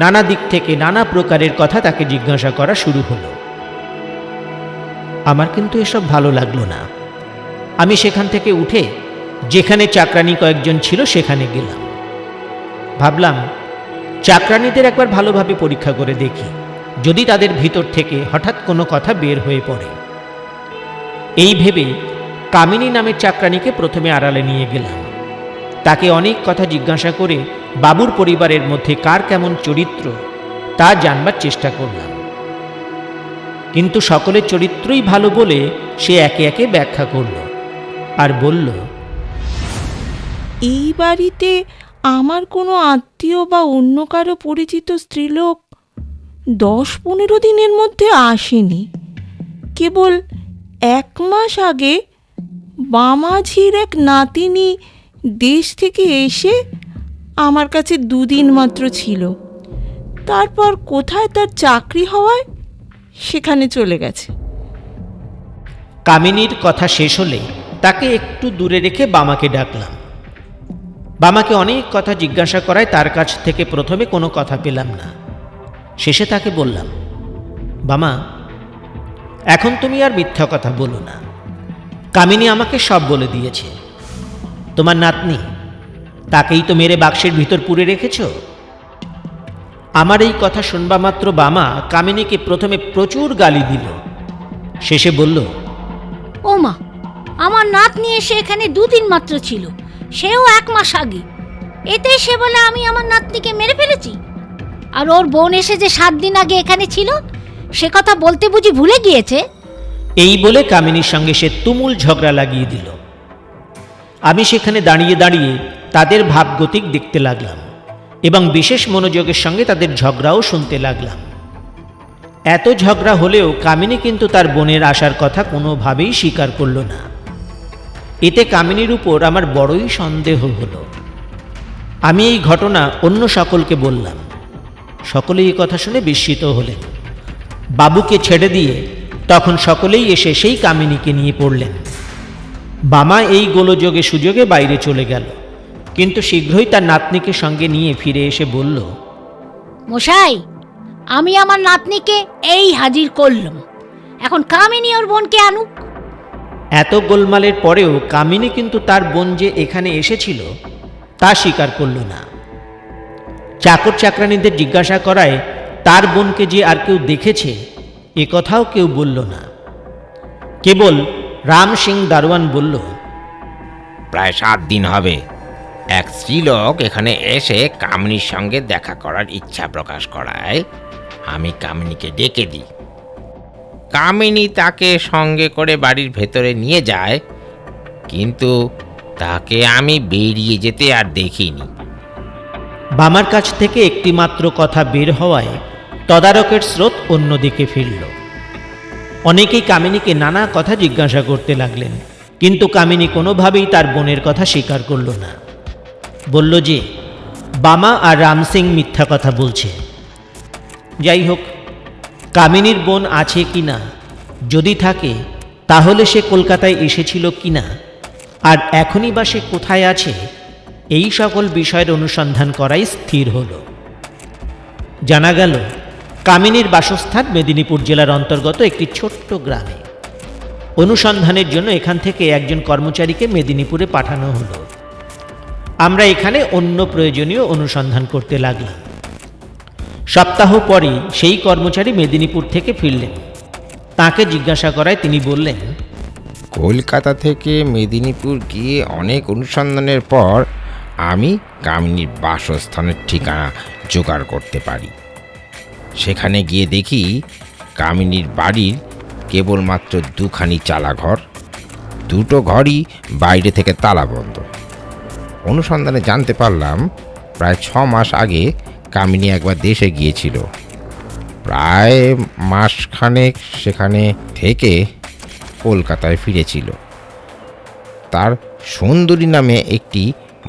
নানা দিক থেকে নানা প্রকারের কথা তাকে জিজ্ঞাসা করা শুরু হলো। আমার কিন্তু এসব ভালো লাগলো না। আমি সেখান থেকে উঠে যেখানে চাকরানি কয়েকজন ছিল সেখানে গেলাম। ভাবলাম চাকরানিদের একবার ভালোভাবে পরীক্ষা করে দেখি, যদি তাদের ভিতর থেকে হঠাৎ কোনো কথা বের হয়ে পড়ে। এই ভেবে কামিনী নামের চাকরানিকে প্রথমে আড়ালে নিয়ে গেলাম। তাকে অনেক কথা জিজ্ঞাসা করে বাবুর পরিবারের মধ্যে কার কেমন চরিত্র তা জানবার চেষ্টা করলাম। কিন্তু সকলের চরিত্রই ভালো বলে সে একে একে ব্যাখ্যা করল আর বলল, এই বাড়িতে আমার কোনো আত্মীয় বা অন্য কারো পরিচিত স্ত্রীলোক 10-15 দিনের মধ্যে আসেনি। কেবল 1 মাস আগে বামাঝির এক নাতিনি দেশ থেকে এসে আমার কাছে 2 দিন মাত্র ছিল। তারপর কোথায় তার চাকরি হওয়ায় সেখানে চলে গেছে। কামিনীর কথা শেষ হলে তাকে একটু দূরে রেখে বামাকে ডাকলাম। বামাকে অনেক কথা জিজ্ঞাসা করায় তার কাছ থেকে প্রথমে কোনো কথা পেলাম না। শেষে তাকে বললাম, বামা, এখন তুমি আর মিথ্যা কথা বলো না। কামিনী আমাকে সব বলে দিয়েছে। তোমার নাতনি, তাকেই তো মেরে বাক্সের ভিতর পুরে রেখেছ। আমার এই কথা শুনবা মাত্র বামা কামিনীকে প্রথমে প্রচুর গালি দিল। শেষে বলল, ও মা, আমার নাতনি এসে এখানে 2 দিন মাত্র ছিল, সেও 1 মাস আগে। এতে সে বলে আমি আমার নাতনিকে মেরে ফেলেছি। আর ওর বোন এসে যে 7 দিন আগে এখানে ছিল সে কথা বলতে বুঝি ভুলে গিয়েছে। এই বলে কামিনীর সঙ্গে সে তুমুল ঝগড়া লাগিয়ে দিল। আমি সেখানে দাঁড়িয়ে দাঁড়িয়ে তাদের ভাবগতিক দেখতে লাগলাম এবং বিশেষ মনোযোগের সঙ্গে তাদের ঝগড়াও শুনতে লাগলাম। এত ঝগড়া হলেও কামিনী কিন্তু তার বোনের আসার কথা কোনোভাবেই স্বীকার করল না। এতে কামিনীর উপর আমার বড়ই সন্দেহ হলো। আমি এই ঘটনা অন্য সকলকে বললাম। সকলেই এই কথা শুনে বিস্মিত হলেন। বাবুকে ছেড়ে দিয়ে তখন সকলেই এসে সেই কামিনীকে নিয়ে পড়লেন। বামা এই গোলযোগে সুযোগে বাইরে চলে গেল, কিন্তু শীঘ্রই তার নাতনিকে সঙ্গে নিয়ে ফিরে এসে বলল, মশাই, আমি আমার নাতনিকে এই হাজির করলাম। এখন কামিনী ওর বোনকে আনুক। এত গোলমালের পরেও কামিনী কিন্তু তার বোন যে এখানে এসেছিল তা স্বীকার করল না। চাকর চাকরানীদের জিজ্ঞাসা করায় তার বোনকে যে আর কেউ দেখেছে এ কথাও কেউ বলল না। কেবল রাম সিং দারোয়ান বলল, প্রায় 7 দিন হবে এক স্ত্রীলোক এখানে এসে কামিনীর সঙ্গে দেখা করার ইচ্ছা প্রকাশ করায় আমি কামিনীকে ডেকে দিই। কামিনী তাকে সঙ্গে করে বাড়ির ভেতরে নিয়ে যায়, কিন্তু তাকে আমি বেরিয়ে যেতে আর দেখিনি। বামার কাছ থেকে একটি মাত্র কথা বের হওয়ায় তদারকের স্রোত অন্যদিকে ফিরল। অনেকেই কামিনীকে নানা কথা জিজ্ঞাসা করতে লাগলেন, কিন্তু কামিনী কোনোভাবেই তার বোনের কথা স্বীকার করল না। বলল যে বামা আর রাম সিং মিথ্যা কথা বলছে। যাই হোক, কামিনীর বোন আছে কি না, যদি থাকে তাহলে সে কলকাতায় এসেছিল কি না, আর এখনই বা সে কোথায় আছে, এই সকল বিষয়ের অনুসন্ধান করাই স্থির হল। জানা গেল কামিনীর বাসস্থান মেদিনীপুর জেলার অন্তর্গত একটি ছোট্ট গ্রামে। অনুসন্ধানের জন্য এখান থেকে একজন কর্মচারীকে মেদিনীপুরে পাঠানো হলো। আমরা এখানে অন্য প্রয়োজনীয় অনুসন্ধান করতে লাগলাম। সপ্তাহ পরেই সেই কর্মচারী মেদিনীপুর থেকে ফিরলেন। তাকে জিজ্ঞাসা করায় তিনি বললেন, কলকাতা থেকে মেদিনীপুর গিয়ে অনেক অনুসন্ধানের পর আমি কামিনীর বাসস্থানের ঠিকানা জোগাড় করতে পারি। সেখানে গিয়ে দেখি কামিনীর বাড়ির কেবলমাত্র দুখানি চালাঘর, দুটো ঘরই বাইরে থেকে তালাবন্ধ। অনুসন্ধানে জানতে পারলাম প্রায় 6 মাস আগে কামিনী একবার দেশে গিয়েছিল। প্রায় মাসখানেক সেখানে থেকে কলকাতায় ফিরেছিল। তার সুন্দরী নামে একটি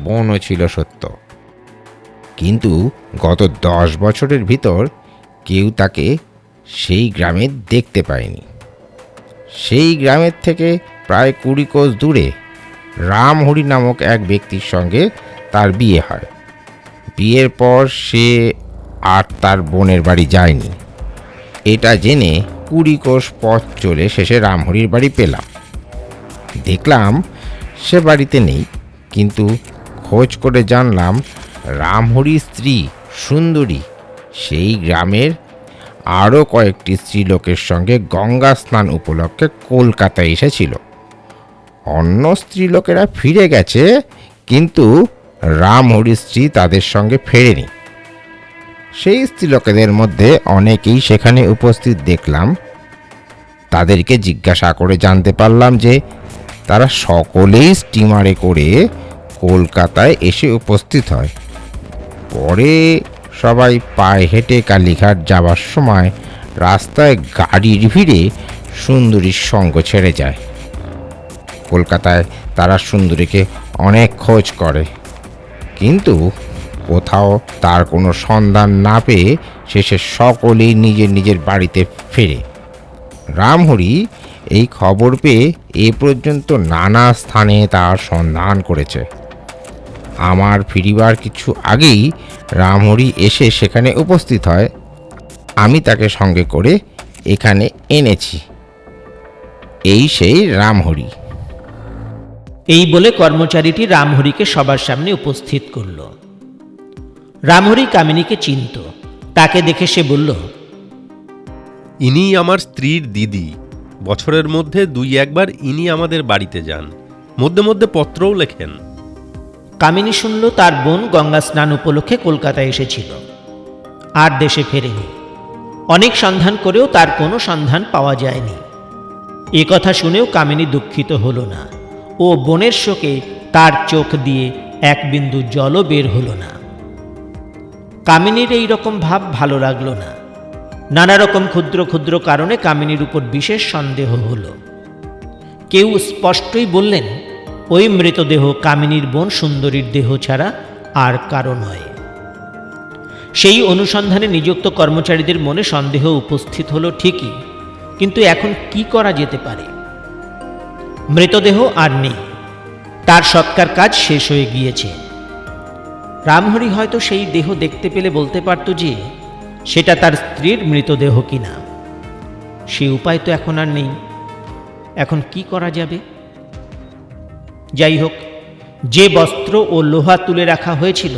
বোনও ছিল সত্য, কিন্তু গত 10 বছরের ভিতর কেউ তাকে সেই গ্রামে দেখতে পায়নি। সেই গ্রামের থেকে প্রায় 20 কোষ দূরে রামহরি নামক এক ব্যক্তির সঙ্গে তার বিয়ে হয়। বিয়ের পর সে আর তার বোনের বাড়ি যায়নি। এটা জেনে 20 কোষ পথ চলে শেষে রামহরির বাড়ি পেলাম। দেখলাম সে বাড়িতে নেই, কিন্তু খোঁজ করে জানলাম রামহরির স্ত্রী সুন্দরী সেই গ্রামের আরও কয়েকটি স্ত্রীলোকের সঙ্গে গঙ্গা স্নান উপলক্ষে কলকাতায় এসেছিল। অন্য স্ত্রীলোকেরা ফিরে গেছে, কিন্তু রামহরির স্ত্রী তাদের সঙ্গে ফেরেনি। সেই স্ত্রীলোকেদের মধ্যে অনেকেই সেখানে উপস্থিত দেখলাম। তাদেরকে জিজ্ঞাসা করে জানতে পারলাম যে তারা সকলেই স্টিমারে করে কলকাতায় এসে উপস্থিত হয়। পরে সবাই পায়ে হেঁটে কালীঘাট যাবার সময় রাস্তায় গাড়ির ভিড়ে সুন্দরীর সঙ্গ ছেড়ে যায়। কলকাতায় তারা সুন্দরীকে অনেক খোঁজ করে, কিন্তু কোথাও তার কোনো সন্ধান না পেয়ে শেষে সকলেই নিজের নিজের বাড়িতে ফেরে। রামহরি এই খবর পেয়ে এ পর্যন্ত নানা স্থানে তার সন্ধান করেছে। আমার ফিরিবার কিছু আগেই রামহরি এসে সেখানে উপস্থিত হয়। আমি তাকে সঙ্গে করে এখানে এনেছি। এই সেই রামহরি। এই বলে কর্মচারীটি রামহরিকে সবার সামনে উপস্থিত করল। রামহরি কামিনীকে চিনত। তাকে দেখে সে বলল, ইনি আমার স্ত্রীর দিদি। বছরের মধ্যে 2-1 বার ইনি আমাদের বাড়িতে যান, মধ্যে মধ্যে পত্রও লেখেন। কামিনী শুনল তার বোন গঙ্গা স্নান উপলক্ষে কলকাতায় এসেছিল, আর দেশে ফেরেনি। অনেক সন্ধান করেও তার কোনো সন্ধান পাওয়া যায়নি। এ কথা শুনেও কামিনী দুঃখিত হল না, ও বোনের শোকে তার চোখ দিয়ে এক বিন্দু জলও বের হল না। কামিনীর এই রকম ভাব ভালো লাগলো না। নানা রকম ক্ষুদ্র ক্ষুদ্র কারণে কামিনীর উপর বিশেষ সন্দেহ হল। কেউ স্পষ্টই বললেন, ওই মৃতদেহ কামিনীর বোন সুন্দরীর দেহ ছাড়া আর কারো নয়। সেই অনুসন্ধানে নিযুক্ত কর্মচারীদের মনে সন্দেহ উপস্থিত হলো ঠিকই, কিন্তু এখন কি করা যেতে পারে? মৃতদেহ আর নেই, তার সৎকার কাজ শেষ হয়ে গিয়েছে। রামহরি হয়তো সেই দেহ দেখতে পেলে বলতে পারত যে সেটা তার স্ত্রীর মৃতদেহ কিনা। সে উপায় তো এখন আর নেই। এখন কি করা যাবে? যাই হোক, যে বস্ত্র ও লোহা তুলে রাখা হয়েছিল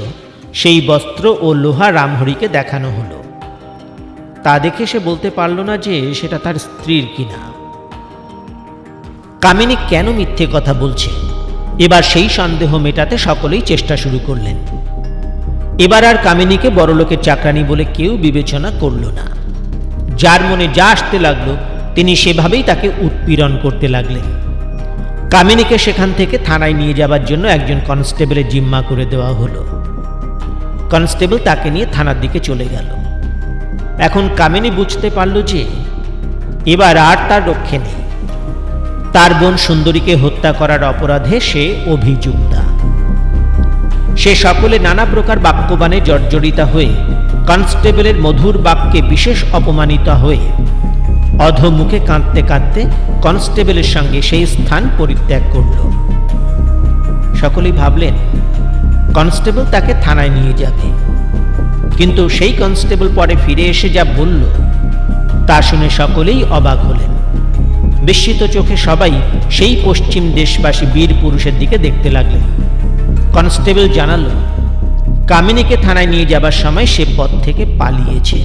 সেই বস্ত্র ও লোহা রামহরিকে দেখানো হলো। তা দেখে সে বলতে পারল না যে সেটা তার স্ত্রীর কিনা। কামিনী কেন মিথ্যে কথা বলছে? এবার সেই সন্দেহ মেটাতে সকলেই চেষ্টা শুরু করলেন। এবার আর কামিনীকে বড়লোকের চাকরানি বলে কেউ বিবেচনা করল না। যার মনে যা আসতে লাগলো তিনি সেভাবেই তাকে উৎপীড়ন করতে লাগলেন। কামিনীকে সেখান থেকে থানায় নিয়ে যাবার জন্য একজন কনস্টেবলের জিম্মা করে দেওয়া হলো। কনস্টেবল তাকে নিয়ে থানার দিকে চলে গেল। এখন কামিনী বুঝতে পারল যে এবার আর তার রক্ষে নেই। তার বোন সুন্দরীকে হত্যা করার অপরাধে সে অভিযুক্তা। সে সকলে নানা প্রকার বাক্যবাণে জর্জরিতা হয়ে কনস্টেবলের মধুর বাক্যে বিশেষ অপমানিত হয়ে অধোমুখে কাঁদতে কাঁদতে কনস্টেবলের সঙ্গে সেই স্থান পরিত্যাগ করল। সকলেই ভাবলেন কনস্টেবল তাকে থানায় নিয়ে যাবে, কিন্তু সেই কনস্টেবল পরে ফিরে এসে যা বলল তা শুনে সকলেই অবাক হলেন। বিস্মিত চোখে সবাই সেই পশ্চিম দেশবাসী বীর পুরুষের দিকে দেখতে লাগলেন। কনস্টেবল জানালো, কামিনীকে থানায় নিয়ে যাবার সময় সে পথ থেকে পালিয়েছে।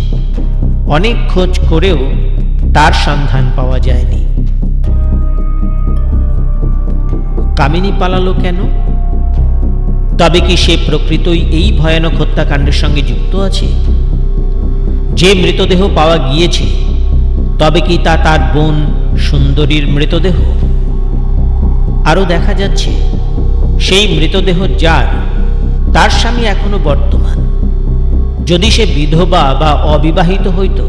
অনেক খোঁজ করেও তার সন্ধান পাওয়া যায়নি। কামিনী পালালো কেন? তবে কি সে প্রকৃতই এই ভয়ানক হত্যাকাণ্ডের সঙ্গে যুক্ত আছে? যে মৃতদেহ পাওয়া গিয়েছে, তবে কি তা তার বোন সুন্দরীর মৃতদেহ? আরও দেখা যাচ্ছে সেই মৃতদেহ যার, তার স্বামী এখনো বর্তমান। যদি সে বিধবা বা অবিবাহিত হইত,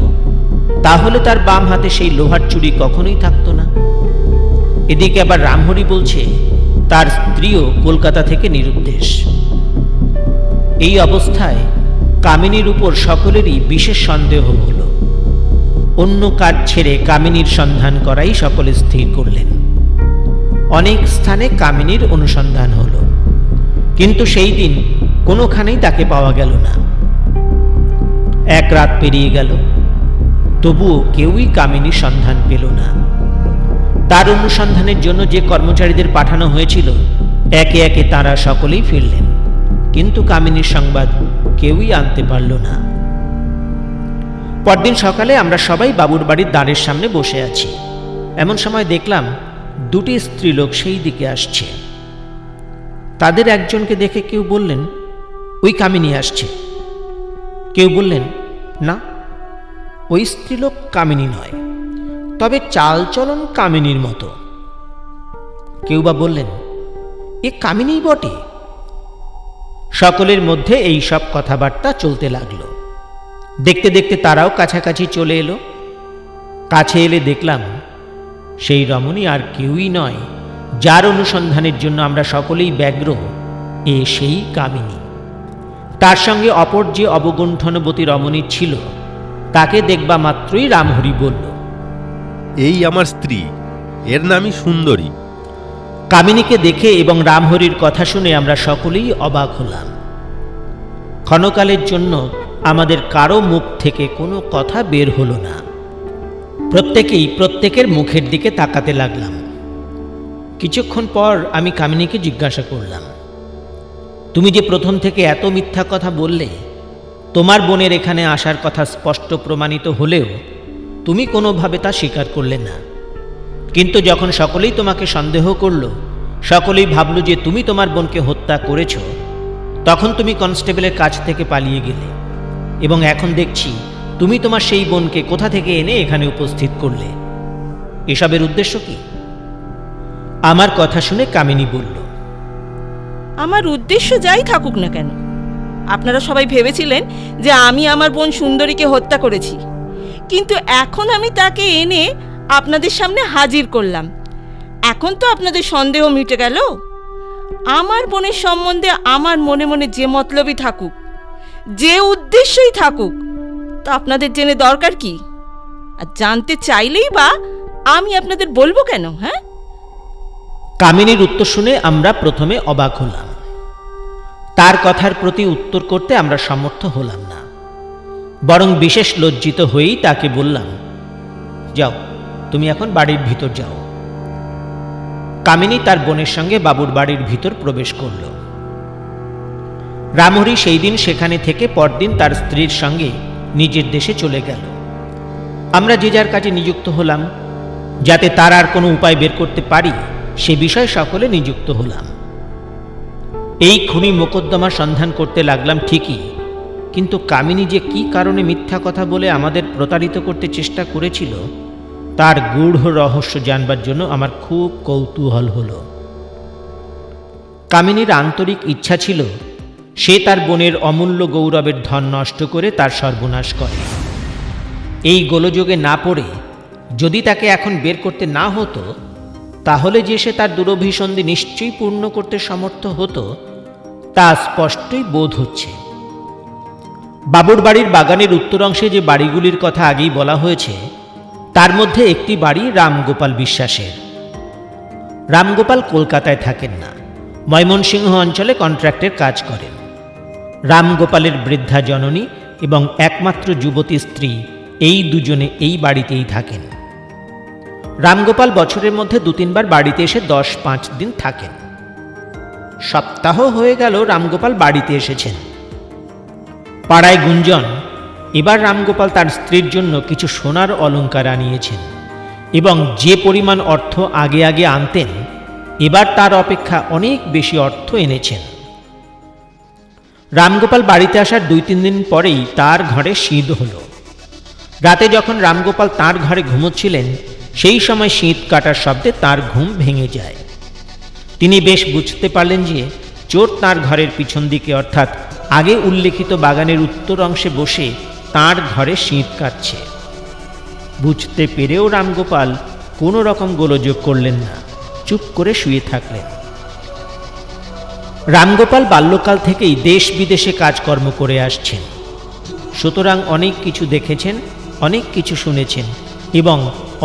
তাহলে তার বাম হাতে সেই লোহার চুড়ি কখনোই থাকতো না। এদিকে আবার রামহরি বলছে তার স্ত্রীও কলকাতা থেকে নিরুদ্দেশ। এই অবস্থায় কামিনীর উপর সকলেরই বিশেষ সন্দেহ হল। অন্য কাজ ছেড়ে কামিনীর সন্ধান করাই সকলে স্থির করলেন। অনেক স্থানে কামিনীর অনুসন্ধান হল, কিন্তু সেই দিন কোনোখানেই তাকে পাওয়া গেল না। এক রাত পেরিয়ে গেল, তবুও কেউই কামিনীর সন্ধান পেল না। তার অনুসন্ধানের জন্য যে কর্মচারীদের পাঠানো হয়েছিল, একে একে তারা সকলেই ফিরলেন, কিন্তু কামিনীর সংবাদ কেউই আনতে পারল না। পরদিন সকালে আমরা সবাই বাবুর বাড়ির দ্বারের সামনে বসে আছি। এমন সময় দেখলাম দুটি স্ত্রীলোক সেই দিকে আসছে। তাদের একজনকে দেখে কেউ বললেন, ওই কামিনী আসছে। কেউ বললেন, না, ওই স্ত্রীলোক কামিনী নয়, তবে চালচলন কামিনীর মতো। কেউ বা বললেন, এ কামিনী বটে। সকলের মধ্যে এই সব কথাবার্তা চলতে লাগলো। দেখতে দেখতে তারাও কাছাকাছি চলে এলো। কাছে এলে দেখলাম সেই রমণী আর কেউই নয়, যার অনুসন্ধানের জন্য আমরা সকলেই ব্যগ্র, এ সেই কামিনী। তার সঙ্গে অপর যে অবগুণ্ঠনবতী রমণী ছিল, তাকে দেখবা মাত্রই রামহরি বলল, এই আমার স্ত্রী, এর নামই সুন্দরী। কামিনীকে দেখে এবং রামহরির কথা শুনে আমরা সকলেই অবাক হলাম। ক্ষণকালের জন্য আমাদের কারো মুখ থেকে কোনো কথা বের হলো না। প্রত্যেকেই প্রত্যেকের মুখের দিকে তাকাতে লাগলাম। কিছুক্ষণ পর আমি কামিনীকে জিজ্ঞাসা করলাম, তুমি যে প্রথম থেকে এত মিথ্যা কথা বললে, তোমার বোনের এখানে আসার কথা স্পষ্ট প্রমাণিত হলেও তুমি কোনোভাবে তা স্বীকার করলে না। কিন্তু যখন সকলেই তোমাকে সন্দেহ করল, সকলেই ভাবল যে তুমি তোমার বোনকে হত্যা করেছ, তখন তুমি কনস্টেবলের কাছ থেকে পালিয়ে গেলে, এবং এখন দেখছি তুমি তোমার সেই বোনকে কোথা থেকে এনে এখানে উপস্থিত করলে। এসবের উদ্দেশ্য কি? আমার কথা শুনে কামিনী বলল, আমার উদ্দেশ্য যাই থাকুক না কেন, আপনারা সবাই ভেবেছিলেন যে আমি আমার বোন সুন্দরীকে হত্যা করেছি, কিন্তু এখন আমি তাকে এনে আপনাদের সামনে হাজির করলাম। এখন তো আপনাদের সন্দেহ মিটে গেল। আমার বোনের সম্বন্ধে আমার মনে মনে যে মতলবই থাকুক, যে উদ্দেশ্যই থাকুক, তা আপনাদের জেনে দরকার কি? আর জানতে চাইলেই বা আমি আপনাদের বলবো কেন? হ্যাঁ, কামিনীর উত্তর শুনে আমরা প্রথমে অবাক হলাম। তার কথার প্রতি উত্তর করতে আমরা সমর্থ হলাম না, বরং বিশেষ লজ্জিত হয়েই তাকে বললাম, যাও, তুমি এখন বাড়ির ভিতর যাও। কামিনী তার বোনের সঙ্গে বাবুর বাড়ির ভিতর প্রবেশ করল। রামহরি সেই দিন সেখানে থেকে পরদিন তার স্ত্রীর সঙ্গে নিজের দেশে চলে গেল। আমরা যে যার কাজে নিযুক্ত হলাম, যাতে তার আর কোনো উপায় বের করতে পারি সে বিষয়ে সকলে নিযুক্ত হলাম। এই খুনি মোকদ্দমা সন্ধান করতে লাগলাম ঠিকই, কিন্তু কামিনী যে কি কারণে মিথ্যা কথা বলে আমাদের প্রতারিত করতে চেষ্টা করেছিল, তার গূঢ় রহস্য জানবার জন্য আমার খুব কৌতূহল হলো। কামিনীর আন্তরিক ইচ্ছা ছিল সে তার বোনের অমূল্য গৌরবের ধন নষ্ট করে তার সর্বনাশ করে। এই গোলযোগে না পড়ে যদি তাকে এখন বের করতে না হতো, তাহলে যে সে তার দুরভিসন্ধি নিশ্চয়ই পূর্ণ করতে সমর্থ হতো, তা স্পষ্টই বোধ হচ্ছে। বাবুর বাড়ির বাগানের উত্তর অংশে যে বাড়িগুলির কথা আগেই বলা হয়েছে, তার মধ্যে একটি বাড়ি রামগোপাল বিশ্বাসের। রামগোপাল কলকাতায় থাকেন না, ময়মনসিংহ অঞ্চলে কন্ট্রাক্টের কাজ করেন। রামগোপালের বৃদ্ধা জননী এবং একমাত্র যুবতী স্ত্রী, এই দুজনে এই বাড়িতেই থাকেন। রামগোপাল বছরের মধ্যে 2-3 বার বাড়িতে এসে 10-5 দিন থাকেন। সপ্তাহ হয়ে গেল রামগোপাল বাড়িতে এসেছেন। পাড়ায় গুঞ্জন, এবার রামগোপাল তার স্ত্রীর জন্য কিছু সোনার অলংকার আনিয়েছেন এবং যে পরিমাণ অর্থ আগে আগে আনতেন এবার তার অপেক্ষা অনেক বেশি অর্থ এনেছেন। রামগোপাল বাড়িতে আসার 2-3 দিন পরেই তার ঘরে শীত হলো। রাতে যখন রামগোপাল তার ঘরে ঘুমোচ্ছিলেন সেই সময় শীত কাটার শব্দে তার ঘুম ভেঙে যায়। তিনি বেশ বুঝতে পারলেন যে চোর তার ঘরের পিছন দিকে অর্থাৎ আগে উল্লেখিত বাগানের উত্তর অংশে বসে তার ঘরে শীত কাটছে। বুঝতে পেরেও রামগোপাল কোনো রকম গোলযোগ করলেন না, চুপ করে শুয়ে থাকলেন। রামগোপাল বাল্যকাল থেকেই দেশ বিদেশে কাজকর্ম করে আসছেন, সুতরাং অনেক কিছু দেখেছেন, অনেক কিছু শুনেছেন এবং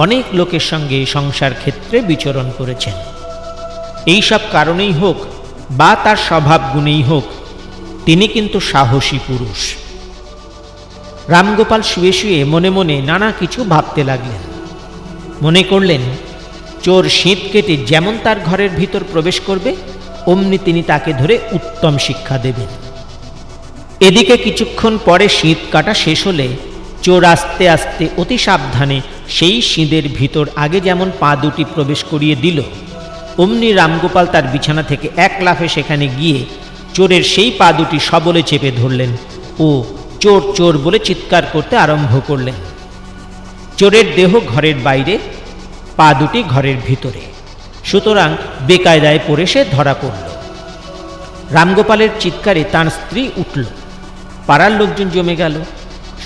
অনেক লোকের সঙ্গে সংসার ক্ষেত্রে বিচরণ করেছেন। এই সব কারণেই হোক বা তার স্বভাব গুণেই হোক তিনি কিন্তু সাহসী পুরুষ। রামগোপাল শুয়ে শুয়ে মনে মনে নানা কিছু ভাবতে লাগলেন। মনে করলেন চোর শীত কেটে যেমন তার ঘরের ভিতর প্রবেশ করবে অমনি তিনি তাকে ধরে উত্তম শিক্ষা দেবেন। এদিকে কিছুক্ষণ পরে শীত কাটা শেষ হলে চোর আস্তে আস্তে অতি সাবধানে সেই শীতের ভিতর আগে যেমন পা দুটি প্রবেশ করিয়ে দিল অমনি রামগোপাল তার বিছানা থেকে এক লাফে সেখানে গিয়ে চোরের সেই পা দুটি সবলে চেপে ধরলেন ও চোর চোর বলে চিৎকার করতে আরম্ভ করলেন। চোরের দেহ ঘরের বাইরে, পা দুটি ঘরের ভিতরে, সুতরাং বেকায়দায় পড়ে সে ধরা পড়ল। রামগোপালের চিৎকারে তার স্ত্রী উঠল, পাড়ার লোকজন জমে গেল,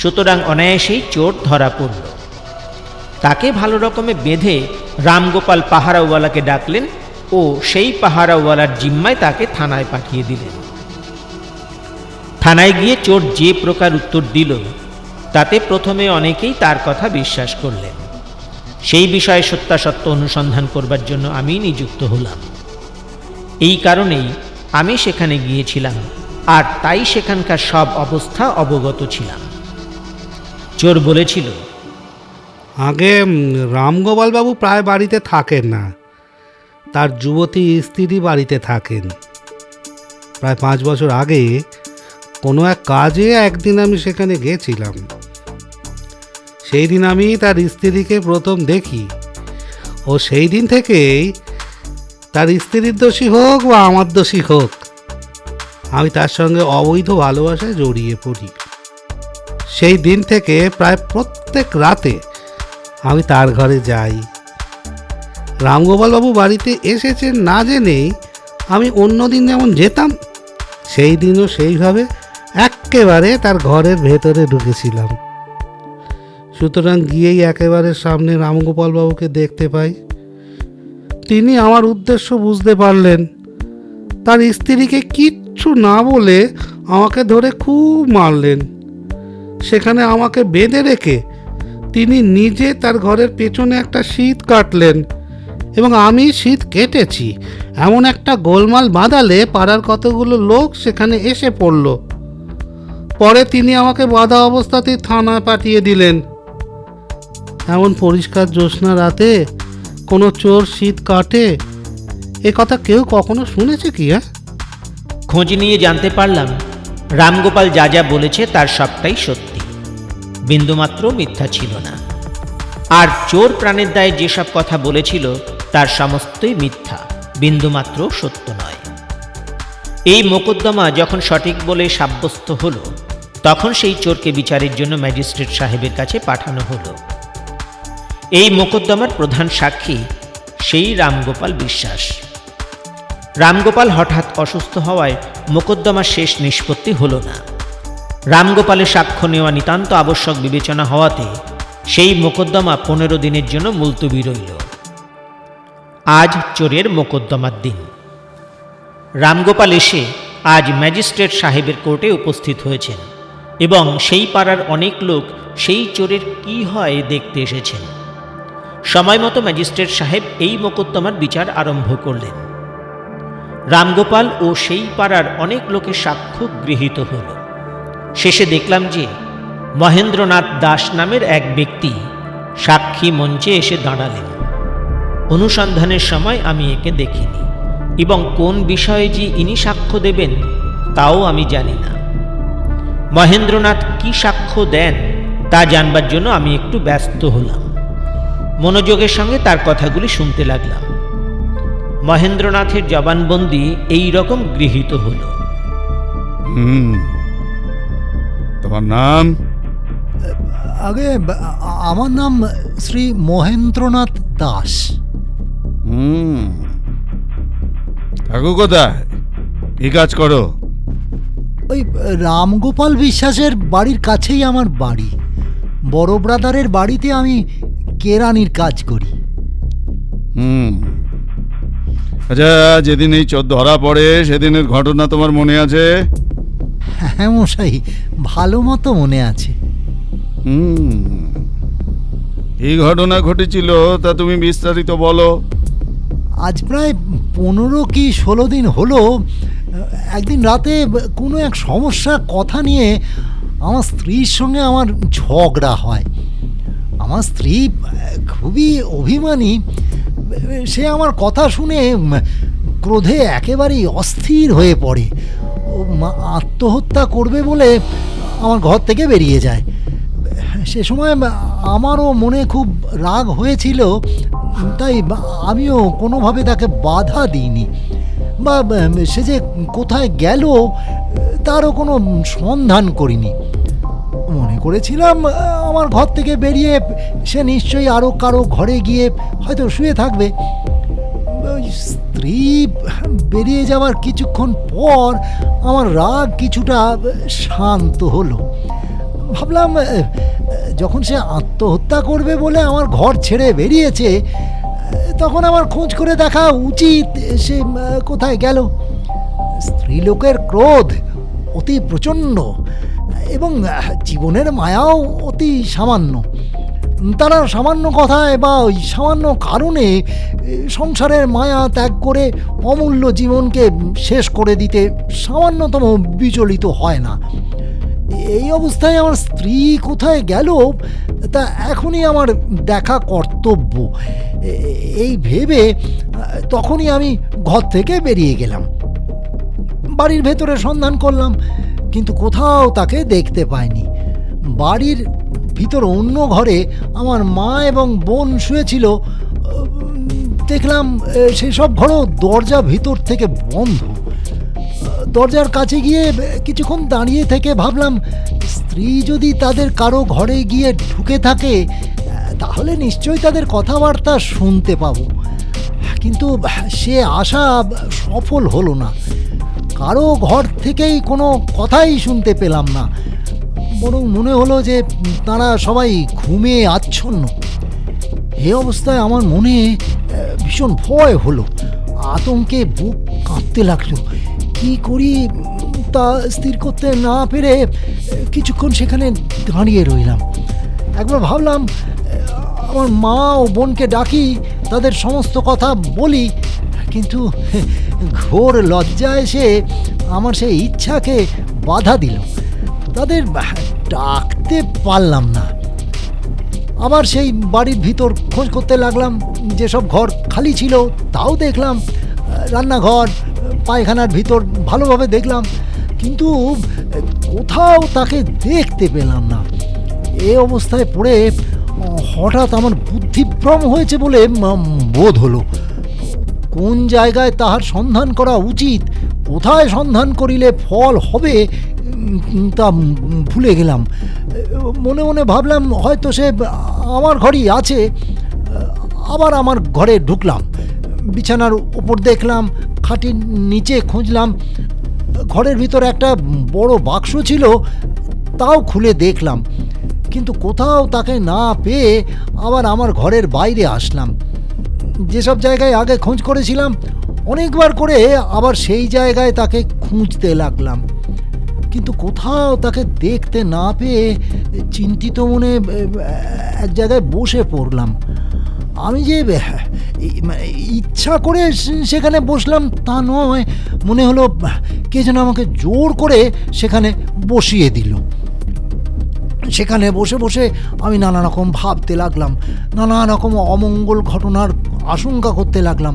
সুতরাং অনায়াসেই চোর ধরা পড়ল। তাকে ভালো রকমে বেঁধে রামগোপাল পাহারাওয়ালাকে ডাকলেন ও সেই পাহারাওয়ালার জিম্মায় তাকে থানায় পাঠিয়ে দিলেন। থানায় গিয়ে চোর যে প্রকার উত্তর দিল তাতে প্রথমে অনেকেই তার কথা বিশ্বাস করলেন। সেই বিষয়ে সত্যাসত্য অনুসন্ধান করবার জন্য আমি নিযুক্ত হলাম। এই কারণেই আমি সেখানে গিয়েছিলাম আর তাই সেখানকার সব অবস্থা অবগত ছিলাম। চোর বলেছিল, আগে রামগোপালবাবু প্রায় বাড়িতে থাকেন না, তার যুবতী স্ত্রী বাড়িতে থাকেন। প্রায় 5 বছর আগে কোনো এক কাজে একদিন আমি সেখানে গেছিলাম। সেই দিন আমি তার স্ত্রীকে প্রথম দেখি ও সেই দিন থেকেই তার স্ত্রীর দোষী হোক বা আমার দোষী হোক আমি তার সঙ্গে অবৈধ ভালোবাসায় জড়িয়ে পড়ি। সেই দিন থেকে প্রায় প্রত্যেক রাতে আমি তার ঘরে যাই। রামগোপালবাবু বাড়িতে এসেছেন না জেনেই আমি অন্য দিন যেমন যেতাম সেই দিনও সেইভাবে একেবারে তার ঘরের ভেতরে ঢুকেছিলাম। সুতরাং গিয়েই একেবারে সামনে রামগোপালবাবুকে দেখতে পাই। তিনি আমার উদ্দেশ্য বুঝতে পারলেন, তার স্ত্রীকে কিচ্ছু না বলে আমাকে ধরে খুব মারলেন। সেখানে আমাকে বেঁধে রেখে তিনি নিজে তার ঘরের পেছনে একটা শীত কাটলেন এবং আমি শীত কেটেছি এমন একটা গোলমাল বাঁধালে পাড়ার কতগুলো লোক সেখানে এসে পড়ল। পরে তিনি আমাকে বাঁধা অবস্থাতেই থানায় পাঠিয়ে দিলেন। এমন পরিষ্কার জ্যোৎস্না রাতে কোনো চোর শীত কাটে এ কথা কেউ কখনো শুনেছে কি? খোঁজ নিয়ে জানতে পারলাম রামগোপাল যা যা বলেছে তার সবটাই সত্যি, বিন্দুমাত্র মিথ্যা ছিল না। আর চোর প্রাণের দায়ে যেসব কথা বলেছিল তার সমস্তই মিথ্যা, বিন্দুমাত্র সত্য নয়। এই মোকদ্দমা যখন সঠিক বলে সাব্যস্ত হলো তখন সেই চোরকে বিচারের জন্য ম্যাজিস্ট্রেট সাহেবের কাছে পাঠানো হলো। এই মোকদ্দমার প্রধান সাক্ষী সেই রামগোপাল বিশ্বাস। রামগোপাল হঠাৎ অসুস্থ হওয়ায় মোকদ্দমার শেষ নিষ্পত্তি হলো না। রামগোপালের সাক্ষ্য নেওয়া নিতান্ত আবশ্যক বিবেচনা হওয়াতে সেই মোকদ্দমা 15 দিনের জন্য মুলতবি রইল। আজ চোরের মোকদ্দমার দিন। রামগোপাল এসে আজ ম্যাজিস্ট্রেট সাহেবের কোর্টে উপস্থিত হয়েছেন এবং সেই পাড়ার অনেক লোক সেই চোরের কি হয় দেখতে এসেছেন। সময় মতো ম্যাজিস্ট্রেট সাহেব এই মোকদ্দমার বিচার আরম্ভ করলেন। রামগোপাল ও সেই পাড়ার অনেক লোকের সাক্ষ্য গৃহীত হল। শেষে দেখলাম যে মহেন্দ্রনাথ দাস নামের এক ব্যক্তি সাক্ষী মঞ্চে এসে দাঁড়ালেন। অনুসন্ধানের সময় আমি একে দেখিনি, এবং কোন বিষয়ে যে ইনি সাক্ষ্য দেবেন তাও আমি জানি না। মহেন্দ্রনাথ কি সাক্ষ্য দেন তা জানবার জন্য আমি একটু ব্যস্ত হলাম। মনোযোগের সঙ্গে তার কথাগুলি শুনতে লাগলাম। মহেন্দ্রনাথের জবানবন্দি এই রকম গৃহীত হল। তোমার নাম? আগে আমার নাম শ্রী মহেন্দ্রনাথ দাস। থাকো কোথায়? কি কাজ করো? ওই রামগোপাল বিশ্বাসের বাড়ির কাছেই আমার বাড়ি। বড় ব্রাদারের বাড়িতে আমি কেরানির কাজ করি। আচ্ছা, যেদিন এই ধরা পড়ে সেদিনের ঘটনা তোমার মনে আছে? হ্যাঁ মশাই, ভালো মতো মনে আছে। এই ঘটনা ঘটেছিল তা তুমি বিস্তারিত বলো। আজ প্রায় 15 কি 16 দিন হলো। একদিন রাতে কোনো এক সমস্যার কথা নিয়ে আমার স্ত্রীর সঙ্গে আমার ঝগড়া হয়। আমার স্ত্রী খুবই অভিমানী। সে আমার কথা শুনে ক্রোধে একেবারেই অস্থির হয়ে পড়ে। ও আত্মহত্যা করবে বলে আমার ঘর থেকে বেরিয়ে যায়। সে সময় আমারও মনে খুব রাগ হয়েছিল, তাই আমিও কোনোভাবে তাকে বাধা দিইনি, বা সে যে কোথায় গেল তারও কোনো সন্ধান করিনি। মনে করেছিলাম আমার ঘর থেকে বেরিয়ে সে নিশ্চয়ই আরও কারো ঘরে গিয়ে হয়তো শুয়ে থাকবে। স্ত্রী বেরিয়ে যাওয়ার কিছুক্ষণ পর আমার রাগ কিছুটা শান্ত হলো। ভাবলাম যখন সে আত্মহত্যা করবে বলে আমার ঘর ছেড়ে বেরিয়েছে, তখন আমার খোঁজ করে দেখা উচিত সে কোথায় গেল। স্ত্রীলোকের ক্রোধ অতি প্রচণ্ড এবং জীবনের মায়াও অতি সামান্য। তারা সামান্য কথায় বা ওই সামান্য কারণে সংসারের মায়া ত্যাগ করে অমূল্য জীবনকে শেষ করে দিতে সামান্যতম বিচলিত হয় না। এই অবস্থায় আমার স্ত্রী কোথায় গেল তা এখনই আমার দেখা কর্তব্য, এই ভেবে তখনই আমি ঘর থেকে বেরিয়ে গেলাম। বাড়ির ভেতরে সন্ধান করলাম, কিন্তু কোথাও তাকে দেখতে পাইনি। বাড়ির ভিতর অন্য ঘরে আমার মা এবং বোন শুয়েছিল। দেখলাম সেসব ঘরও দরজা ভিতর থেকে বন্ধ। দরজার কাছে গিয়ে কিছুক্ষণ দাঁড়িয়ে থেকে ভাবলাম, স্ত্রী যদি তাদের কারো ঘরে গিয়ে ঢুকে থাকে তাহলে নিশ্চয়ই তাদের কথাবার্তা শুনতে পাবো। কিন্তু সে আশা সফল হলো না। কারো ঘর থেকেই কোনো কথাই শুনতে পেলাম না, বরং মনে হলো যে তারা সবাই ঘুমিয়ে আচ্ছন্ন। এই অবস্থায় আমার মনে ভীষণ ভয় হলো, আতঙ্কে বুক কাঁপতে লাগলো। কি করি তা স্থির করতে না পেরে কিছুক্ষণ সেখানে দাঁড়িয়ে রইলাম। একবার ভাবলাম আমার মা ও বোনকে ডাকি, তাদের সমস্ত কথা বলি, কিন্তু ঘোর লজ্জা এসে আমার সেই ইচ্ছাকে বাধা দিল। তাদের ডাকতে পারলাম না। আবার সেই বাড়ির ভিতর খোঁজ করতে লাগলাম। যেসব ঘর খালি ছিল তাও দেখলাম, রান্নাঘর, পায়খানার ভিতর ভালোভাবে দেখলাম, কিন্তু কোথাও তাকে দেখতে পেলাম না। এই অবস্থায় পড়ে হঠাৎ আমার বুদ্ধিভ্রম হয়েছে বলে বোধ হলো। কোন জায়গায় তাহার সন্ধান করা উচিত, কোথায় সন্ধান করিলে ফল হবে তা ভুলে গেলাম। মনে মনে ভাবলাম হয়তো সে আমার ঘরেই আছে। আবার আমার ঘরে ঢুকলাম, বিছানার উপর দেখলাম, খাটির নিচে খুঁজলাম। ঘরের ভিতর একটা বড় বাক্স ছিল, তাও খুলে দেখলাম, কিন্তু কোথাও তাকে না পেয়ে আবার আমার ঘরের বাইরে আসলাম। যেসব জায়গায় আগে খোঁজ করেছিলাম অনেকবার করে আবার সেই জায়গায় তাকে খুঁজতে লাগলাম, কিন্তু কোথাও তাকে দেখতে না পেয়ে চিন্তিত মনে এক জায়গায় বসে পড়লাম। আমি যে ইচ্ছা করে সেখানে বসলাম তা নয়, মনে হলো কে যেন আমাকে জোর করে সেখানে বসিয়ে দিল। সেখানে বসে বসে আমি নানা রকম ভাবতে লাগলাম, নানা রকম অমঙ্গল ঘটনার আশঙ্কা করতে লাগলাম।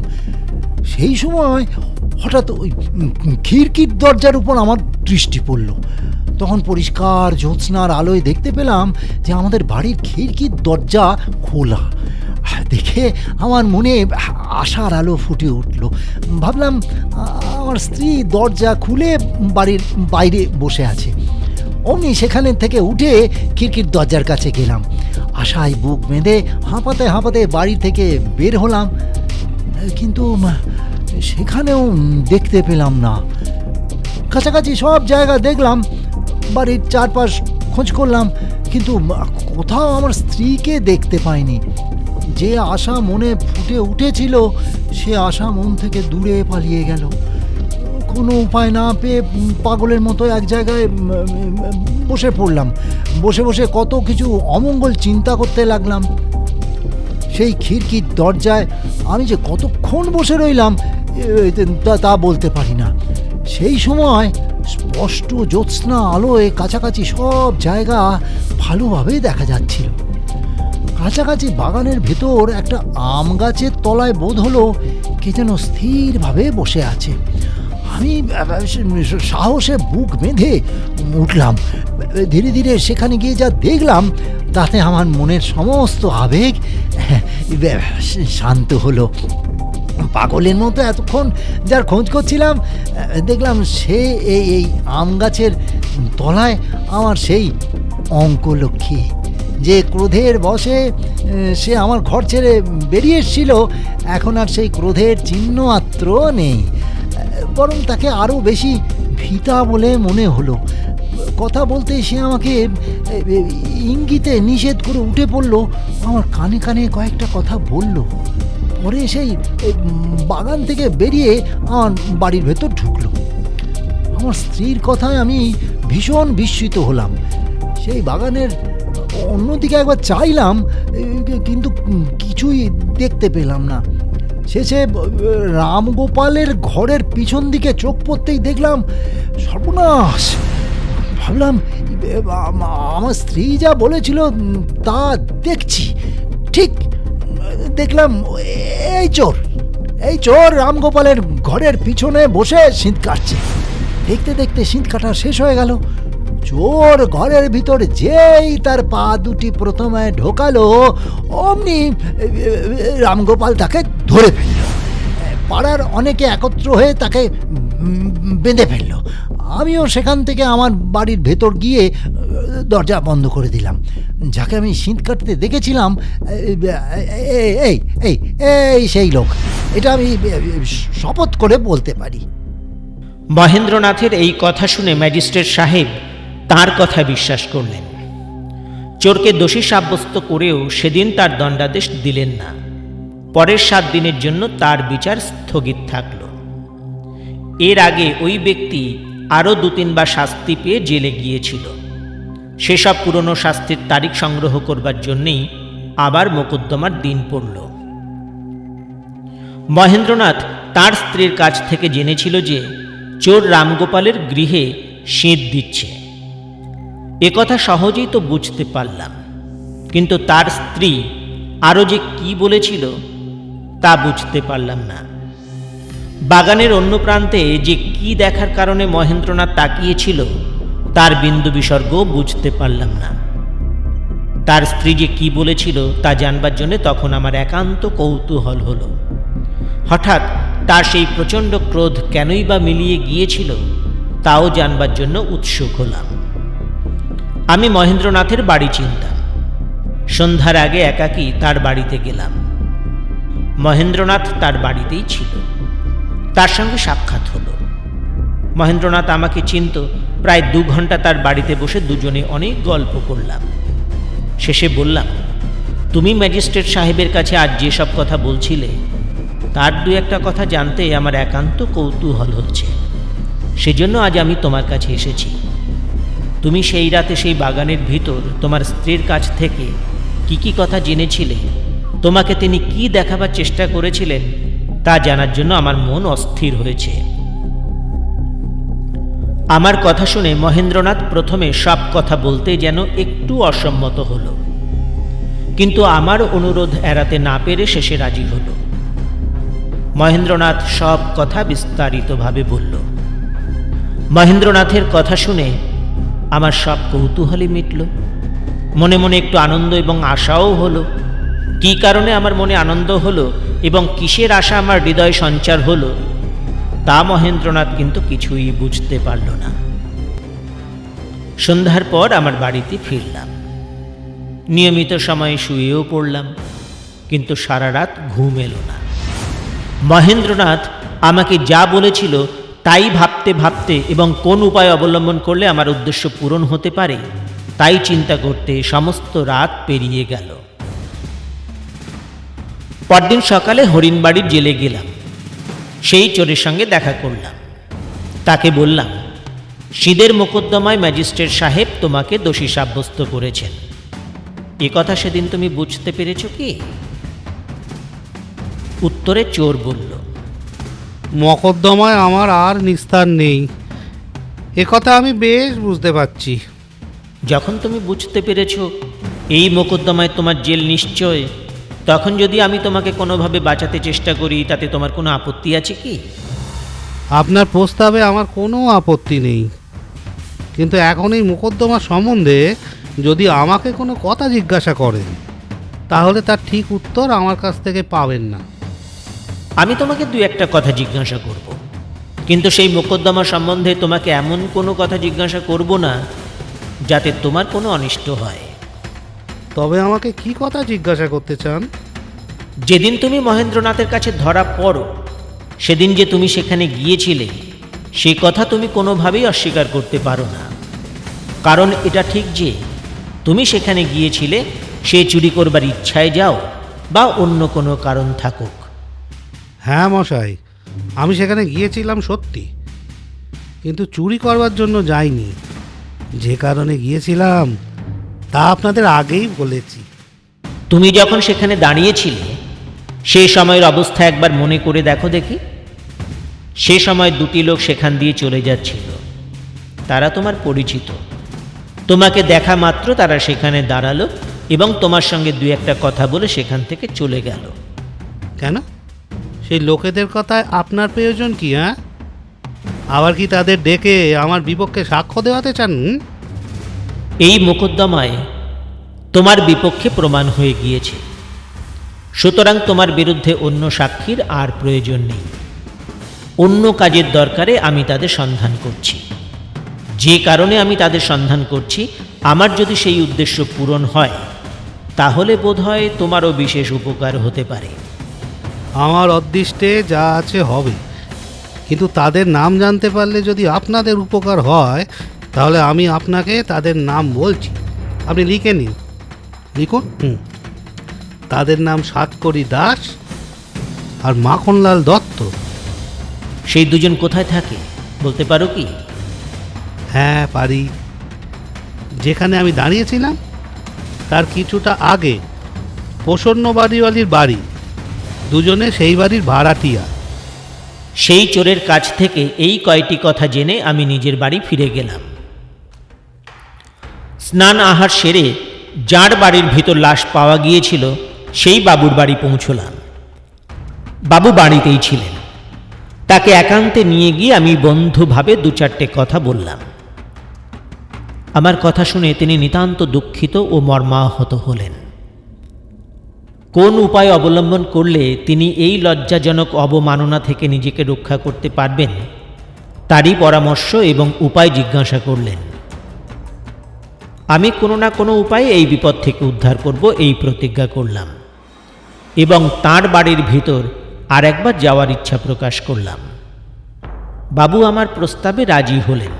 সেই সময় হঠাৎ ওই খিড়কির দরজার উপর আমার দৃষ্টি পড়ল। তখন পরিষ্কার জ্যোৎস্নার আলোয় দেখতে পেলাম যে আমাদের বাড়ির খিড়কির দরজা খোলা। দেখে আমার মনে আশার আলো ফুটে উঠল। ভাবলাম আমার স্ত্রী দরজা খুলে বাড়ির বাইরে বসে আছে। অমনি সেখানে থেকে উঠে খিড়কির দরজার কাছে গেলাম। আশায় বুক বেঁধে হাঁপাতে হাঁপাতে বাড়ি থেকে বের হলাম, কিন্তু সেখানেও দেখতে পেলাম না। কাছাকাছি সব জায়গা দেখলাম, বাড়ির চারপাশ খোঁজ করলাম, কিন্তু কোথাও আমার স্ত্রীকে দেখতে পাইনি। যে আশা মনে ফুটে উঠেছিল সে আশা মন থেকে দূরে পালিয়ে গেল। কোনো উপায় না পেয়ে পাগলের মতো এক জায়গায় বসে পড়লাম। বসে বসে কত কিছু অমঙ্গল চিন্তা করতে লাগলাম। সেই খিড়কির দরজায় আমি যে কতক্ষণ বসে রইলাম তা বলতে পারি না। সেই সময় স্পষ্ট জ্যোৎস্না আলোয় কাছাকাছি সব জায়গা ভালোভাবে দেখা যাচ্ছিল। কাছাকাছি বাগানের ভেতর একটা আম গাছের তলায় বোধ হলো কে যেন স্থিরভাবে বসে আছে। আমি সাহসে বুক বেঁধে উঠলাম। ধীরে ধীরে সেখানে গিয়ে যা দেখলাম তাতে আমার মনের সমস্ত আবেগ শান্ত হলো। পাগলের মতো এতক্ষণ যার খোঁজ করছিলাম, দেখলাম সে এই আম গাছের তলায় আমার সেই অঙ্কলক্ষ্মী, যে ক্রোধের বশে সে আমার ঘর ছেড়ে বেরিয়ে এসেছিল, এখন আর সেই ক্রোধের চিহ্ন মাত্র নেই। বরং তাকে আরও বেশি ভীতা বলে মনে হলো। কথা বলতে সে আমাকে ইঙ্গিতে নিষেধ করে উঠে পড়ল, আমার কানে কানে কয়েকটা কথা বলল। পরে সেই বাগান থেকে বেরিয়ে আমার বাড়ির ভেতর ঢুকলো। আমার স্ত্রীর কথায় আমি ভীষণ বিস্মিত হলাম। সেই বাগানের অন্যদিকে একবার চাইলাম, কিন্তু কিছুই দেখতে পেলাম না। শেষে রামগোপালের ঘরের পিছন দিকে চোখ পড়তেই দেখলাম সর্বনাশ। ভাবলাম আমার স্ত্রী যা বলেছিল তা দেখছি, ঠিক দেখলাম এই চোর রামগোপালের ঘরের পিছনে বসে সিঁধ কাটছে। দেখতে দেখতে সিঁধ কাটা শেষ হয়ে গেল। চোর ঘরের ভিতর যেই তার পা দুটি প্রথমে ঢোকালো, অমনি রামগোপাল তাকে ধরে ফেলল। পাড়ার অনেকে একত্র হয়ে তাকে বেঁধে ফেলল। আমিও সেখান থেকে আমার বাড়ির ভেতর গিয়ে দরজা বন্ধ করে দিলাম। যাকে আমি সিঁধ কাটতে দেখেছিলাম এই সেই লোক, এটা আমি শপথ করে বলতে পারি। মহেন্দ্রনাথের এই কথা শুনে ম্যাজিস্ট্রেট সাহেব তার কথা বিশ্বাস করলেন। চোরকে দোষী সাব্যস্ত করেও সেদিন তার দণ্ডাদেশ দিলেন না। পরের 7 দিনের জন্য তার বিচার স্থগিত থাকল। এর আগে ওই ব্যক্তি আরও 2-3 বার শাস্তি পেয়ে জেলে গিয়েছিল। সেসব পুরনো শাস্তির তারিখ সংগ্রহ করবার জন্যেই আবার মোকদ্দমার দিন পড়ল। মহেন্দ্রনাথ তার স্ত্রীর কাছ থেকে জেনেছিল যে চোর রামগোপালের গৃহে সিঁধ দিচ্ছে। একথা সহজেই তো বুঝতে পারলাম, কিন্তু তার স্ত্রী আরও যে কি বলেছিল তা বুঝতে পারলাম না। বাগানের অন্য প্রান্তে যে কি দেখার কারণে মহেন্দ্রনাথ তাকিয়েছিল তার বিন্দু বিসর্গও বুঝতে পারলাম না। তার স্ত্রী যে কি বলেছিল তা জানবার জন্য তখন আমার একান্ত কৌতূহল হলো। হঠাৎ তার সেই প্রচণ্ড ক্রোধ কেনই বা মিলিয়ে গিয়েছিল তাও জানবার জন্য উৎসুক হলাম। আমি মহেন্দ্রনাথের বাড়ি চিনতাম। সন্ধ্যার আগে একাকী তার বাড়িতে গেলাম। মহেন্দ্রনাথ তার বাড়িতেই ছিল। তার সঙ্গে সাক্ষাৎ হলো। মহেন্দ্রনাথ আমাকে চিনত। প্রায় 2 ঘন্টা তার বাড়িতে বসে দুজনে অনেক গল্প করলাম। শেষে বললাম, তুমি ম্যাজিস্ট্রেট সাহেবের কাছে আজ যেসব কথা বলছিলে তার 2-1 কথা জানতে আমার একান্ত কৌতূহল হচ্ছে। সেজন্য আজ আমি তোমার কাছে এসেছি। তুমি সেই রাতে সেই বাগানের ভিতর তোমার স্ত্রীর কাছ থেকে কি কি কথা জেনেছিলে, তোমাকে তিনি কি দেখাবার চেষ্টা করেছিলেন তা জানার জন্য আমার মন অস্থির হয়েছে। আমার কথা শুনে মহেন্দ্রনাথ প্রথমে সব কথা বলতে যেন একটু অসম্মত হল, কিন্তু আমার অনুরোধ এড়াতে না পেরে শেষে রাজি হল। মহেন্দ্রনাথ সব কথা বিস্তারিতভাবে বলল। মহেন্দ্রনাথের কথা শুনে আমার সব কৌতূহলই মিটল। মনে মনে একটু আনন্দ এবং আশাও হলো। কী কারণে আমার মনে আনন্দ হলো এবং কিসের আশা আমার হৃদয় সঞ্চার হলো, তা মহেন্দ্রনাথ কিন্তু কিছুই বুঝতে পারল না। সন্ধ্যার পর আমার বাড়িতে ফিরলাম। নিয়মিত সময়ে শুয়েও পড়লাম, কিন্তু সারা রাত ঘুম এলো না। মহেন্দ্রনাথ আমাকে যা বলেছিল তাই ভাবতে ভাবতে এবং কোন উপায় অবলম্বন করলে আমার উদ্দেশ্য পূরণ হতে পারে তাই চিন্তা করতে সমস্ত রাত পেরিয়ে গেল। পরদিন সকালে হরিণবাড়ির জেলে গেলাম। সেই চোরের সঙ্গে দেখা করলাম। তাকে বললাম, সিঁদের মোকদ্দমায় ম্যাজিস্ট্রেট সাহেব তোমাকে দোষী সাব্যস্ত করেছেন। এ কথা সেদিন তুমি বুঝতে পেরেছ কি? উত্তরে চোর বলল, মকদ্দমায় আমার আর নিস্তার নেই, এ কথা আমি বেশ বুঝতে পারছি। যখন তুমি বুঝতে পেরেছ এই মোকদ্দমায় তোমার জেল নিশ্চয়, তখন যদি আমি তোমাকে কোনোভাবে বাঁচাতে চেষ্টা করি তাতে তোমার কোনো আপত্তি আছে কি? আপনার প্রস্তাবে আমার কোনো আপত্তি নেই, কিন্তু এখন এই মোকদ্দমা সম্বন্ধে যদি আমাকে কোনো কথা জিজ্ঞাসা করেন তাহলে তার ঠিক উত্তর আমার কাছ থেকে পাবেন না। আমি তোমাকে দু একটা কথা জিজ্ঞাসা করব, কিন্তু সেই মোকদ্দমা সম্বন্ধে তোমাকে এমন কোনো কথা জিজ্ঞাসা করব না যাতে তোমার কোনো অনিষ্ট হয়। তবে আমাকে কি কথা জিজ্ঞাসা করতে চান? যেদিন তুমি মহেন্দ্রনাথের কাছে ধরা পড়ো সেদিন যে তুমি সেখানে গিয়েছিলে সে কথা তুমি কোনোভাবেই অস্বীকার করতে পারো না। কারণ এটা ঠিক যে তুমি সেখানে গিয়েছিলে সে চুরি করবার ইচ্ছায় যাও বা অন্য কোনো কারণ থাকুক। হ্যাঁ মশাই, আমি সেখানে গিয়েছিলাম সত্যি, কিন্তু চুরি করবার জন্য যাইনি। যে কারণে গিয়েছিলাম তা আপনাদের আগেই বলেছি। তুমি যখন সেখানে দাঁড়িয়েছিলে সেই সময়ের অবস্থা একবার মনে করে দেখো দেখি। সে সময় দুটি লোক সেখান দিয়ে চলে যাচ্ছিল। তারা তোমার পরিচিত। তোমাকে দেখা মাত্র তারা সেখানে দাঁড়ালো এবং তোমার সঙ্গে দু একটা কথা বলে সেখান থেকে চলে গেল। কেন? সেই লোকেদের কথায় আপনার প্রয়োজন কি? হ্যাঁ, আবার কি তাদের ডেকে আমার বিপক্ষে সাক্ষ্য দেওয়াতে চান? এই মোকদ্দমায় তোমার বিপক্ষে প্রমাণ হয়ে গিয়েছে, সুতরাং তোমার বিরুদ্ধে অন্য সাক্ষীর আর প্রয়োজন নেই। অন্য কাজের দরকারে আমি তাদের সন্ধান করছি। যে কারণে আমি তাদের সন্ধান করছি, আমার যদি সেই উদ্দেশ্য পূরণ হয় তাহলে বোধহয় তোমারও বিশেষ উপকার হতে পারে। আমার অদৃষ্টে যা আছে হবে, কিন্তু তাদের নাম জানতে পারলে যদি আপনাদের উপকার হয় তাহলে আমি আপনাকে তাদের নাম বলছি, আপনি লিখে নিন। লিখুন। তাদের নাম সাতকড়ি দাস আর মাখনলাল দত্ত। সেই দুজন কোথায় থাকে বলতে পারো কি? হ্যাঁ পারি। যেখানে আমি দাঁড়িয়েছিলাম তার কিছুটা আগে প্রসন্ন বাড়িওয়ালির বাড়ি, দুজনে সেই বাড়ির ভাড়াটিয়া। সেই চোরের কাছ থেকে এই কয়টি কথা জেনে আমি নিজের বাড়ি ফিরে গেলাম। স্নান আহার সেরে যার বাড়ির ভিতর লাশ পাওয়া গিয়েছিল সেই বাবুর বাড়ি পৌঁছলাম। বাবু বাড়িতেই ছিলেন। তাকে একান্তে নিয়ে গিয়ে আমি বন্ধুভাবে দু চারটে কথা বললাম। আমার কথা শুনে তিনি নিতান্ত দুঃখিত ও মর্মাহত হলেন। কোন উপায় অবলম্বন করলে তিনি এই লজ্জাজনক অবমাননা থেকে নিজেকে রক্ষা করতে পারবেন তারই পরামর্শ এবং উপায় জিজ্ঞাসা করলেন। আমি কোনো না কোনো উপায়ে এই বিপদ থেকে উদ্ধার করব এই প্রতিজ্ঞা করলাম এবং তাঁর বাড়ির ভিতর আর একবার যাওয়ার ইচ্ছা প্রকাশ করলাম। বাবু আমার প্রস্তাবে রাজি হলেন।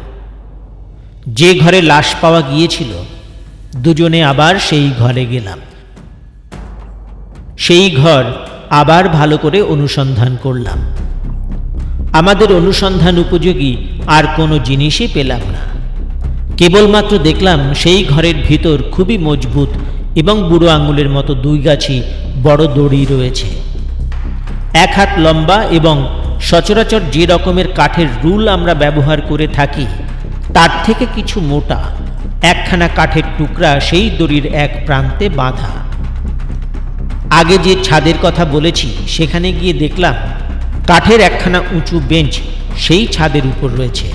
যে ঘরে লাশ পাওয়া গিয়েছিল দুজনে আবার সেই ঘরে গেলাম। সেই ঘর আবার ভালো করে অনুসন্ধান করলাম। আমাদের অনুসন্ধান উপযোগী আর কোনো জিনিসই পেলাম না। কেবলমাত্র দেখলাম সেই ঘরের ভিতর খুবই মজবুত এবং বুড়ো আঙুলের মতো দুই গাছি বড় দড়ি রয়েছে। 1 হাত লম্বা এবং সচরাচর যে রকমের কাঠের রুল আমরা ব্যবহার করে থাকি তার থেকে কিছু মোটা একখানা কাঠের টুকরা সেই দড়ির এক প্রান্তে বাঁধা। আগে যে ছাদের কথা বলেছি সেখানে গিয়ে দেখলাম কাঠের একখানা উঁচু বেঞ্চ সেই ছাদের উপর রয়েছে।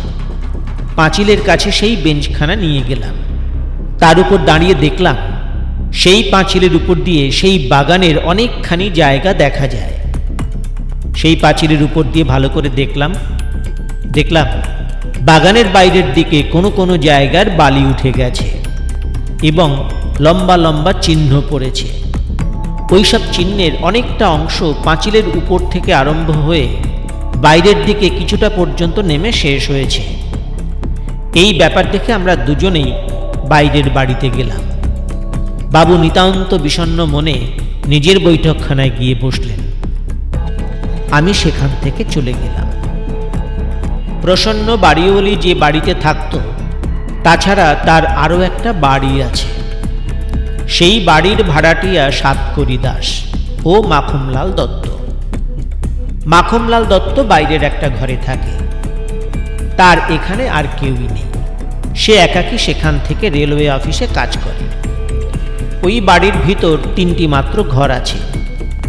পাঁচিলের কাছে সেই বেঞ্চখানা নিয়ে গেলাম। তার উপর দাঁড়িয়ে দেখলাম সেই পাঁচিলের উপর দিয়ে সেই বাগানের অনেকখানি জায়গা দেখা যায়। সেই পাঁচিলের উপর দিয়ে ভালো করে দেখলাম বাগানের বাইরের দিকে কোনো কোনো জায়গার বালি উঠে গেছে এবং লম্বা লম্বা চিহ্ন পড়েছে। ওইসব চিহ্নের অনেকটা অংশ পাঁচিলের উপর থেকে আরম্ভ হয়ে বাইরের দিকে কিছুটা পর্যন্ত নেমে শেষ হয়েছে। এই ব্যাপার দেখে আমরা দুজনেই বাইরের বাড়িতে গেলাম। বাবু নিতান্ত বিষণ্ণ মনে নিজের বৈঠকখানায় গিয়ে বসলেন। আমি সেখান থেকে চলে গেলাম। প্রসন্ন বাড়িওয়ালি যে বাড়িতে থাকত, তাছাড়া তার আরও একটা বাড়ি আছে। সেই বাড়ির ভাড়াটিয়া সাতকড়ি দাস ও মাখনলাল দত্ত। মাখনলাল দত্ত বাইরের একটা ঘরে থাকে। তার এখানে আর কেউই নেই। সে একাকী সেখান থেকে রেলওয়ে অফিসে কাজ করে। ওই বাড়ির ভিতর 3টি মাত্র ঘর আছে।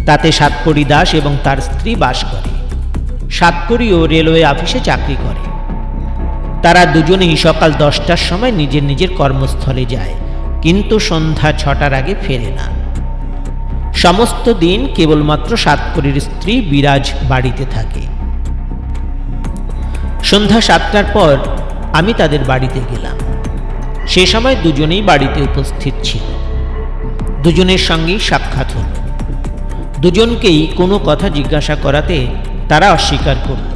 তাতে সাতকড়ি দাস এবং তার স্ত্রী বাস করে। সাতকড়িও রেলওয়ে অফিসে চাকরি করে। তারা দুজনেই সকাল 10টার সময় নিজের নিজের কর্মস্থলে যায়, কিন্তু সন্ধ্যা 6টার আগে ফেরে না। সমস্ত দিন কেবলমাত্র সাতকড়ির স্ত্রী বিরাজ বাড়িতে থাকে। সন্ধ্যা 7টার পর আমি তাদের বাড়িতে গেলাম। সে সময় দুজনেই বাড়িতে উপস্থিত ছিল। দুজনের সঙ্গেই সাক্ষাৎ হল। দুজনকেই কোনো কথা জিজ্ঞাসা করাতে তারা অস্বীকার করল।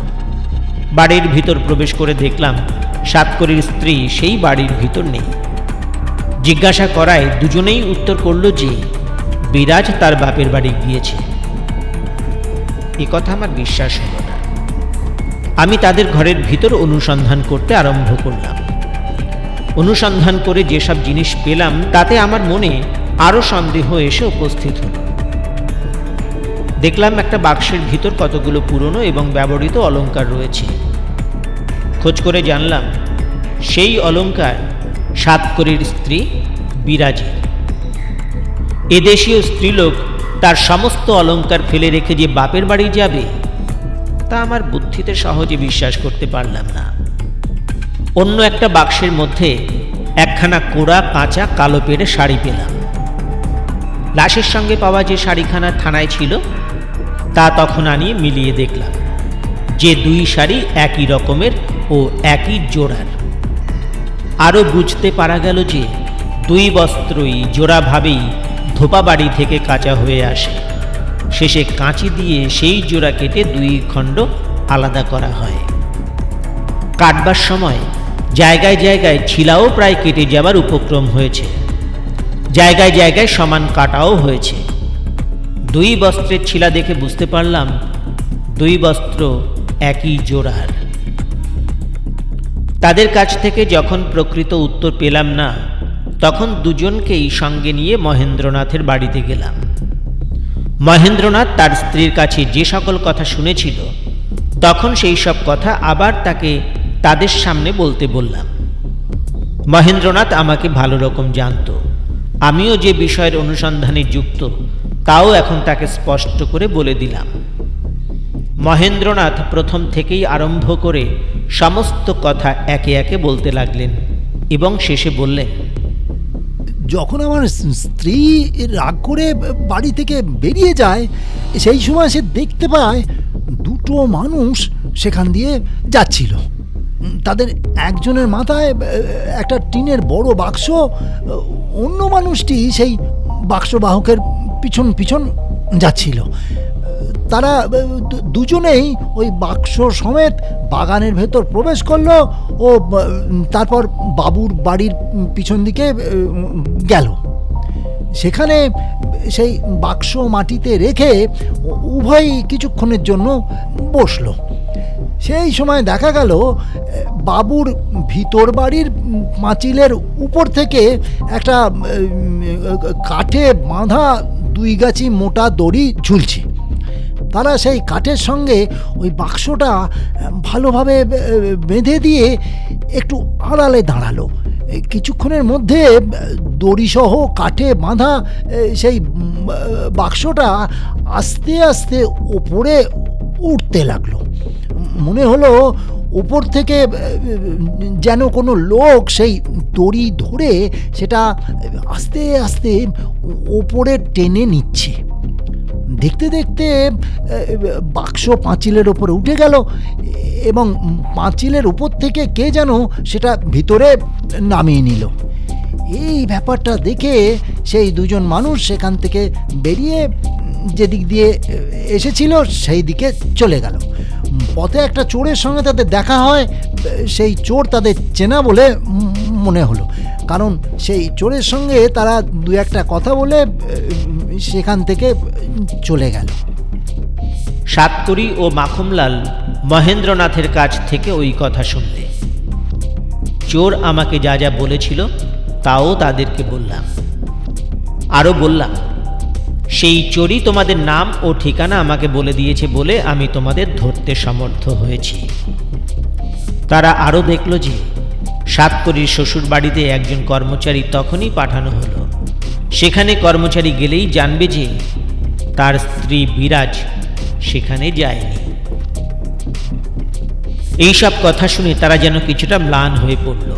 বাড়ির ভিতর প্রবেশ করে দেখলাম সাতকড়ির স্ত্রী সেই বাড়ির ভিতর নেই। জিজ্ঞাসা করায় দুজনেই উত্তর করল যে বিরাজ তার বাপের বাড়ি গিয়েছে। এ কথা আমার বিশ্বাস হলো না। আমি তাদের ঘরের ভিতর অনুসন্ধান করতে আরম্ভ করলাম। অনুসন্ধান করে যেসব জিনিস পেলাম তাতে আমার মনে আরও সন্দেহ এসে উপস্থিত হলো। দেখলাম একটা বাক্সের ভিতর কতগুলো পুরনো এবং ব্যবহৃত অলংকার রয়েছে। খোঁজ করে জানলাম সেই অলংকার সাতকড়ির স্ত্রী বিরাজের। এদেশীয় স্ত্রীলোক তার সমস্ত অলংকার ফেলে রেখে যে বাপের বাড়ি যাবে, তা আমার বুদ্ধিতে সহজে বিশ্বাস করতে পারলাম না। অন্য একটা বাক্সের মধ্যে একখানা কোড়া কাঁচা কালো পেড়ে শাড়ি পেলাম। লাশের সঙ্গে পাওয়া যে শাড়িখানা থানায় ছিল তা তখন আনিয়ে মিলিয়ে দেখলাম যে 2 শাড়ি একই রকমের ও একই জোড়ার। আরও বুঝতে পারা গেল যে 2 বস্ত্রই জোড়াভাবেই ধোপা বাড়ি থেকে কাঁচা হয়ে আসে। শেষে কাঁচি দিয়ে সেই জোড়া কেটে 2 খণ্ড আলাদা করা হয়। কাটবার সময় জায়গায় জায়গায় ছিলাও প্রায় কেটে যাবার উপক্রম হয়েছে। জায়গায় জায়গায় সমান কাটাও হয়েছে। 2 বস্ত্রের ছিলা দেখে বুঝতে পারলাম 2 বস্ত্র একই জোড়ার। তাদের কাছ থেকে যখন প্রকৃত উত্তর পেলাম না, তখন দুজনকেই সঙ্গে নিয়ে মহেন্দ্রনাথের বাড়িতে গেলাম। মহেন্দ্রনাথ তার স্ত্রীর কাছে যে সকল কথা শুনেছিল, তখন সেই সব কথা আবার তাকে তাদের সামনে বলতে বললাম। মহেন্দ্রনাথ আমাকে ভালো রকম জানত। আমিও যে বিষয়ের অনুসন্ধানে যুক্ত তাও এখন তাকে স্পষ্ট করে বলে দিলাম। মহেন্দ্রনাথ প্রথম থেকেই আরম্ভ করে সমস্ত কথা একে একে বলতে লাগলেন এবং শেষে বললেন, যখন আমার স্ত্রী রাগ করে বাড়ি থেকে বেরিয়ে যায়, সেই সময় সে দেখতে পায় 2 মানুষ সেখান দিয়ে যাচ্ছিল। তাদের একজনের মাথায় একটা টিনের বড় বাক্স, অন্য মানুষটি সেই বাক্সবাহকের পিছন পিছন যাচ্ছিল। তারা দুজনেই ওই বাক্স সমেত বাগানের ভেতর প্রবেশ করলো ও তারপর বাবুর বাড়ির পিছন দিকে গেল। সেখানে সেই বাক্স মাটিতে রেখে উভয়ই কিছুক্ষণের জন্য বসলো। সেই সময় দেখা গেল বাবুর ভিতর বাড়ির পাঁচিলের উপর থেকে একটা কাঠে বাঁধা 2 গাছি মোটা দড়ি ঝুলছে। তারা সেই কাঠের সঙ্গে ওই বাক্সটা ভালোভাবে বেঁধে দিয়ে একটু আড়ালে দাঁড়ালো। কিছুক্ষণের মধ্যে দড়িসহ কাঠে বাঁধা সেই বাক্সটা আস্তে আস্তে ওপরে উঠতে লাগলো। মনে হলো উপর থেকে যেন কোনো লোক সেই দড়ি ধরে সেটা আস্তে আস্তে ওপরে টেনে নিচ্ছে। দেখতে দেখতে বাক্স পাঁচিলের ওপরে উঠে গেল এবং পাঁচিলের উপর থেকে কে যেন সেটা ভিতরে নামিয়ে নিল। এই ব্যাপারটা দেখে সেই দুজন মানুষ সেখান থেকে বেরিয়ে যেদিক দিয়ে এসেছিল সেই দিকে চলে গেল। পথে একটা চোরের সঙ্গে তাদের দেখা হয়। সেই চোর তাদের চেনা বলে মনে হলো, কারণ সেই চোরের সঙ্গে তারা দু একটা কথা বলে সেখান থেকে চলে গেল। সাতকড়ি ও মাখনলাল মহেন্দ্রনাথের কাছ থেকে ওই কথা শুনলে। চোর আমাকে যা যা বলেছিল তাও তাদেরকে বললাম। আরও বললাম, সেই চোরই তোমাদের নাম ও ঠিকানা আমাকে বলে দিয়েছে বলে আমি তোমাদের ধরতে সমর্থ হয়েছি। তারা আরও দেখল যে সাতকড়ির শ্বশুর বাড়িতে একজন কর্মচারী তখনই পাঠানো হলো। সেখানে কর্মচারী গেলেই জানবে যে তার স্ত্রী বিরাজ সেখানে যায়নি। এইসব কথা শুনে তারা যেন কিছুটা ম্লান হয়ে পড়ল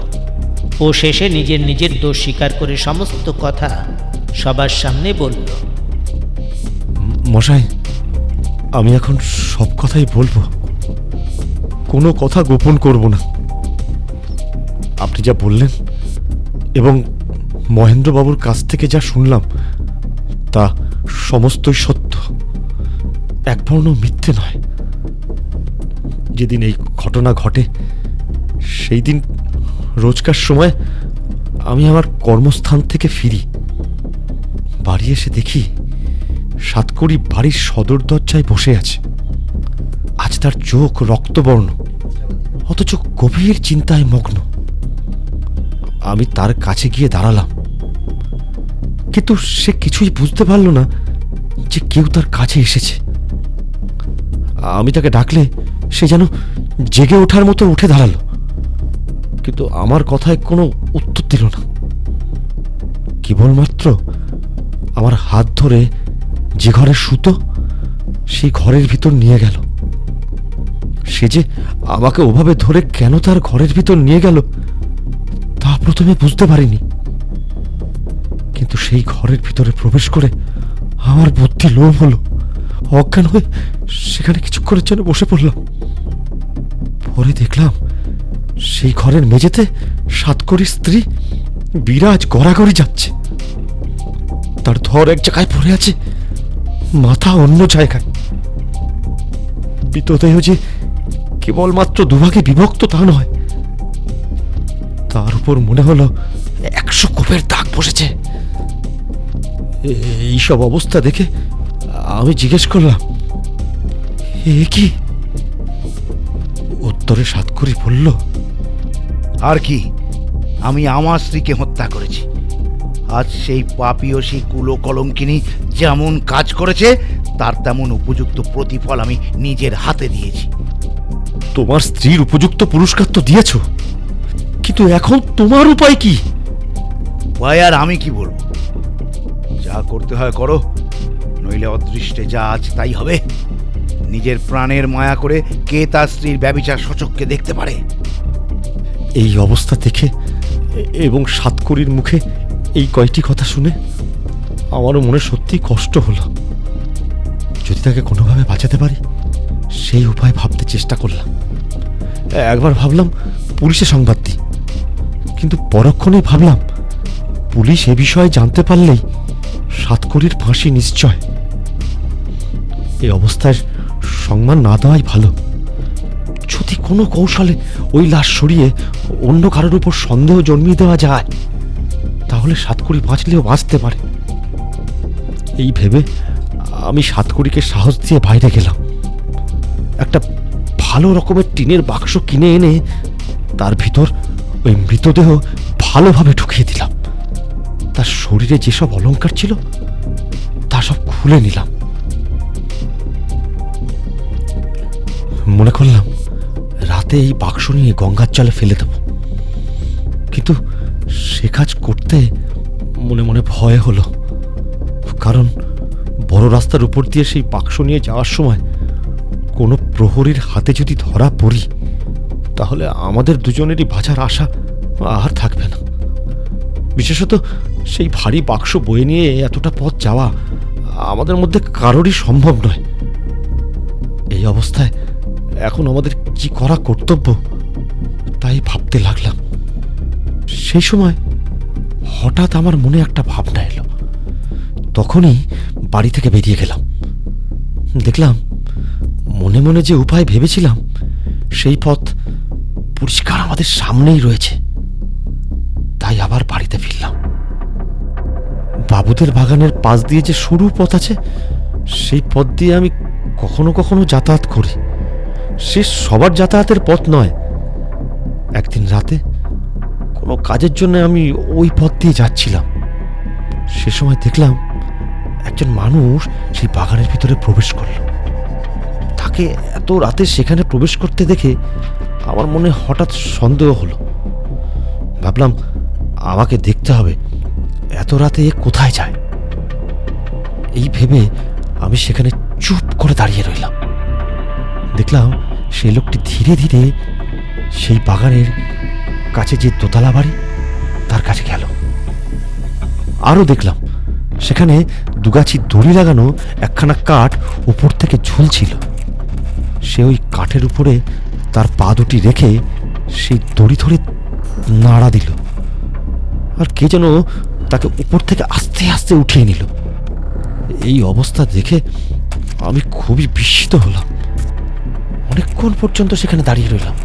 ও শেষে নিজের নিজের দোষ স্বীকার করে সমস্ত কথা সবার সামনে বলল। মশাই, আমি এখন সব কথাই বলবো, কোনো কথা গোপন করব না। আপনি যা বললেন এবং মহেন্দ্রবাবুর কাছ থেকে যা শুনলাম তা সমস্তই সত্য, এক বর্ণ মিথ্যে নয়। যেদিন এই ঘটনা ঘটে সেই দিন রোজকার সময় আমি আমার কর্মস্থান থেকে ফিরি। বাড়ি এসে দেখি সাতকড়ি বাড়ির সদর দরজায় বসে আছে। আজ তার চোখ রক্তবর্ণ, অথচ গভীর চিন্তায় মগ্ন। আমি তার কাছে গিয়ে দাঁড়ালাম, কিন্তু সে কিছুই বুঝতে পারল না যে কেউ তার কাছে এসেছে। আমি তাকে ডাকলে সে যেন জেগে ওঠার মতো উঠে দাঁড়ালো, কিন্তু আমার কথায় কোনো উত্তর দিল না। কেবলমাত্র আমার হাত ধরে যে ঘরে শুতো সেই ঘরের ভিতর নিয়ে গেল। সে যে আমাকে ওভাবে ধরে কেন তার ঘরের ভিতর নিয়ে গেল তা প্রথমে বুঝতে পারিনি, কিন্তু সেই ঘরের ভিতরে প্রবেশ করে আমার বুদ্ধি লোভ হলো। অজ্ঞান হয়ে সেখানে কিছুক্ষণের জন্য বসে পড়লাম। পরে দেখলাম সেই ঘরের মেঝেতে সাতকড়ির স্ত্রী বিরাজ গড়াগড়ি যাচ্ছে। তার ধর এক জায়গায় পড়ে আছে, মাথা অন্য জায়গায়। মৃতদেহ যে কেবলমাত্র দুভাগে বিভক্ত তা নয়, তার উপর মনে হলো 100 কোপের দাগ বসেছে। এইসব অবস্থা দেখে আমি জিজ্ঞেস করলাম, এ কি? উত্তরে সাতকড়ি বলল, আর কি, আমি আমার স্ত্রীকে হত্যা করেছি। আজ সেই পাপী ও সেই কুলো কলঙ্কিনী যেমন কাজ করেছে তার তেমন উপযুক্ত প্রতিফল আমি নিজের হাতে দিয়েছি। তোমার স্ত্রীর উপযুক্ত পুরস্কার তো দিয়েছ, কিন্তু এখন তোমার উপায় কি? উপায় আর আমি কি বলবো? যা করতে হয় করো, নইলে অদৃষ্টে যা আছে তাই হবে। নিজের প্রাণের মায়া করে কে তার স্ত্রীর ব্যভিচার সচক্ষে দেখতে পারে? এই অবস্থা দেখে এবং সাতকড়ির মুখে এই কয়টি কথা শুনে আমারও মনে সত্যি কষ্ট হলো। যদি তাকে কোনোভাবে বাঁচাতে পারি সেই উপায় ভাবতে চেষ্টা করলাম। একবার ভাবলাম পুলিশে সংবাদ দিই, কিন্তু পরক্ষণেই ভাবলাম পুলিশ এ বিষয়ে জানতে পারলেই সাতকড়ির ফাঁসি নিশ্চয়। এই অবস্থায় সংবাদ না দেওয়াই ভালো। যদি কোনো কৌশলে ওই লাশ সরিয়ে অন্য কারোর উপর সন্দেহ জন্মিয়ে দেওয়া যায় তাহলে সাতকড়ি বাঁচলেও বাঁচতে পারে। এই ভেবে আমি সাতকড়িকে সাহস দিয়ে বাইরে গেলাম। একটা ভালো রকমের টিনের বাক্স কিনে এনে তার ভিতর ওই মৃতদেহ ভালোভাবে ঢুকিয়ে দিলাম। তার শরীরে যেসব অলংকার ছিল তা সব খুলে নিলাম। মনে করলাম রাতে এই বাক্স নিয়ে গঙ্গার জলে ফেলে দেব, কিন্তু সে কাজ করতে মনে মনে ভয় হলো। কারণ বড় রাস্তার উপর দিয়ে সেই বাক্স নিয়ে যাওয়ার সময় কোনো প্রহরীর হাতে যদি ধরা পড়ি, তাহলে আমাদের দুজনেরই বাঁচার আশা আর থাকবে না। বিশেষত সেই ভারী বাক্স বয়ে নিয়ে এতটা পথ যাওয়া আমাদের মধ্যে কারোরই সম্ভব নয়। এই অবস্থায় এখন আমাদের কি করা কর্তব্য তাই ভাবতে লাগলাম। সেই সময় হঠাৎ আমার মনে একটা ভাবনা এলো। তখনই বাড়ি থেকে বেরিয়ে গেলাম। দেখলাম মনে মনে যে উপায় ভেবেছিলাম সেই পথ পরিষ্কার আমাদের সামনেই রয়েছে। তাই আবার বাড়িতে ফিরলাম। বাবুদের বাগানের পাশ দিয়ে যে সরু পথ আছে, সেই পথ দিয়ে আমি কখনো কখনো যাতায়াত করি। সে সবার যাতায়াতের পথ নয়। একদিন রাতে কোনো কাজের জন্য আমি ওই পথ দিয়ে যাচ্ছিলাম। সে সময় দেখলাম একজন মানুষ সেই বাগানের ভিতরে প্রবেশ করল। তাকে এত রাতে সেখানে প্রবেশ করতে দেখে আমার মনে হঠাৎ সন্দেহ হলো। ভাবলাম আমাকে দেখতে হবে এত রাতে এ কোথায় যায়। এই ভেবে আমি সেখানে চুপ করে দাঁড়িয়ে রইলাম। দেখলাম সেই লোকটি ধীরে ধীরে সেই বাগানের কাছে যে দোতলা বাড়ি তার কাছে গেল। আরও দেখলাম সেখানে দুগাছি দড়ি লাগানো একখানা কাঠ উপর থেকে ঝুলছিল। সে ওই কাঠের উপরে তার পা দুটি রেখে সেই দড়ি ধরে নাড়া দিল, আর কে যেন তাকে উপর থেকে আস্তে আস্তে উঠিয়ে নিল। এই অবস্থা দেখে আমি খুবই বিস্মিত হলাম। অনেকক্ষণ পর্যন্ত সেখানে দাঁড়িয়ে রইলাম,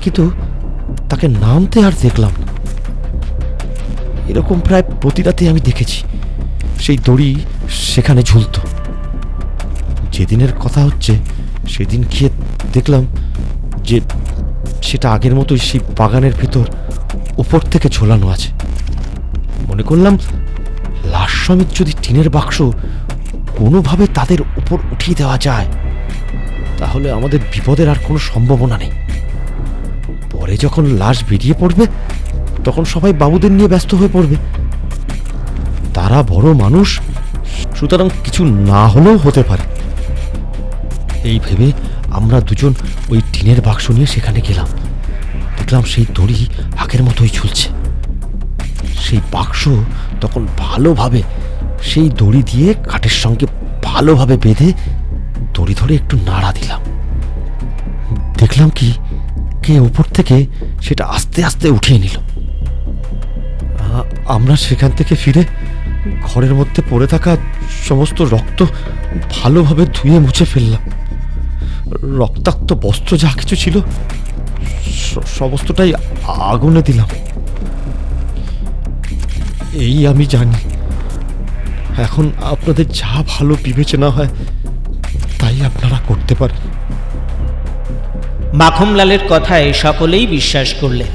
কিন্তু তাকে নামতে আর দেখলাম না। এরকম প্রায় প্রতি রাতে আমি দেখেছি সেই দড়ি সেখানে ঝুলত। যেদিনের কথা হচ্ছে সেদিন গিয়ে দেখলাম যে সেটা আগের মতোই সেই বাগানের ভিতর উপর থেকে ঝোলানো আছে। মনে করলাম লাশ সমেত যদি টিনের বাক্স কোনোভাবে তাদের উপর উঠিয়ে দেওয়া যায়, তাহলে আমাদের বিপদের আর কোনো সম্ভাবনা নেই। পরে যখন লাশ বেরিয়ে পড়বে তখন সবাই বাবুদের নিয়ে ব্যস্ত হয়ে পড়বে। তারা বড় মানুষ, সুতরাং কিছু না হলেও হতে পারে। এই ভেবে আমরা দুজন ওই টিনের বাক্স নিয়ে সেখানে গেলাম। দেখলাম সেই দড়ি আগের মতোই ঝুলছে। সেই বাক্স তখন ভালোভাবে সেই দড়ি দিয়ে কাঠের সঙ্গে ভালোভাবে বেঁধে দড়ি ধরে একটু নাড়া দিলাম। দেখলাম কি কে উপর থেকে সেটা আস্তে আস্তে উঠিয়ে নিল। আমরা সেখান থেকে ফিরে ঘরের মধ্যে পড়ে থাকা সমস্ত রক্ত ভালোভাবে ধুয়ে মুছে ফেললাম। রক্তাক্ত বস্ত্র যা কিছু ছিল সমস্তটাই আগুনে দিলাম। এই আমি জানি। এখন আপনাদের যা ভালো বিবেচনা হয় তাই আপনারা করতে পারেন। মাখনলালের কথায় সকলেই বিশ্বাস করলেন।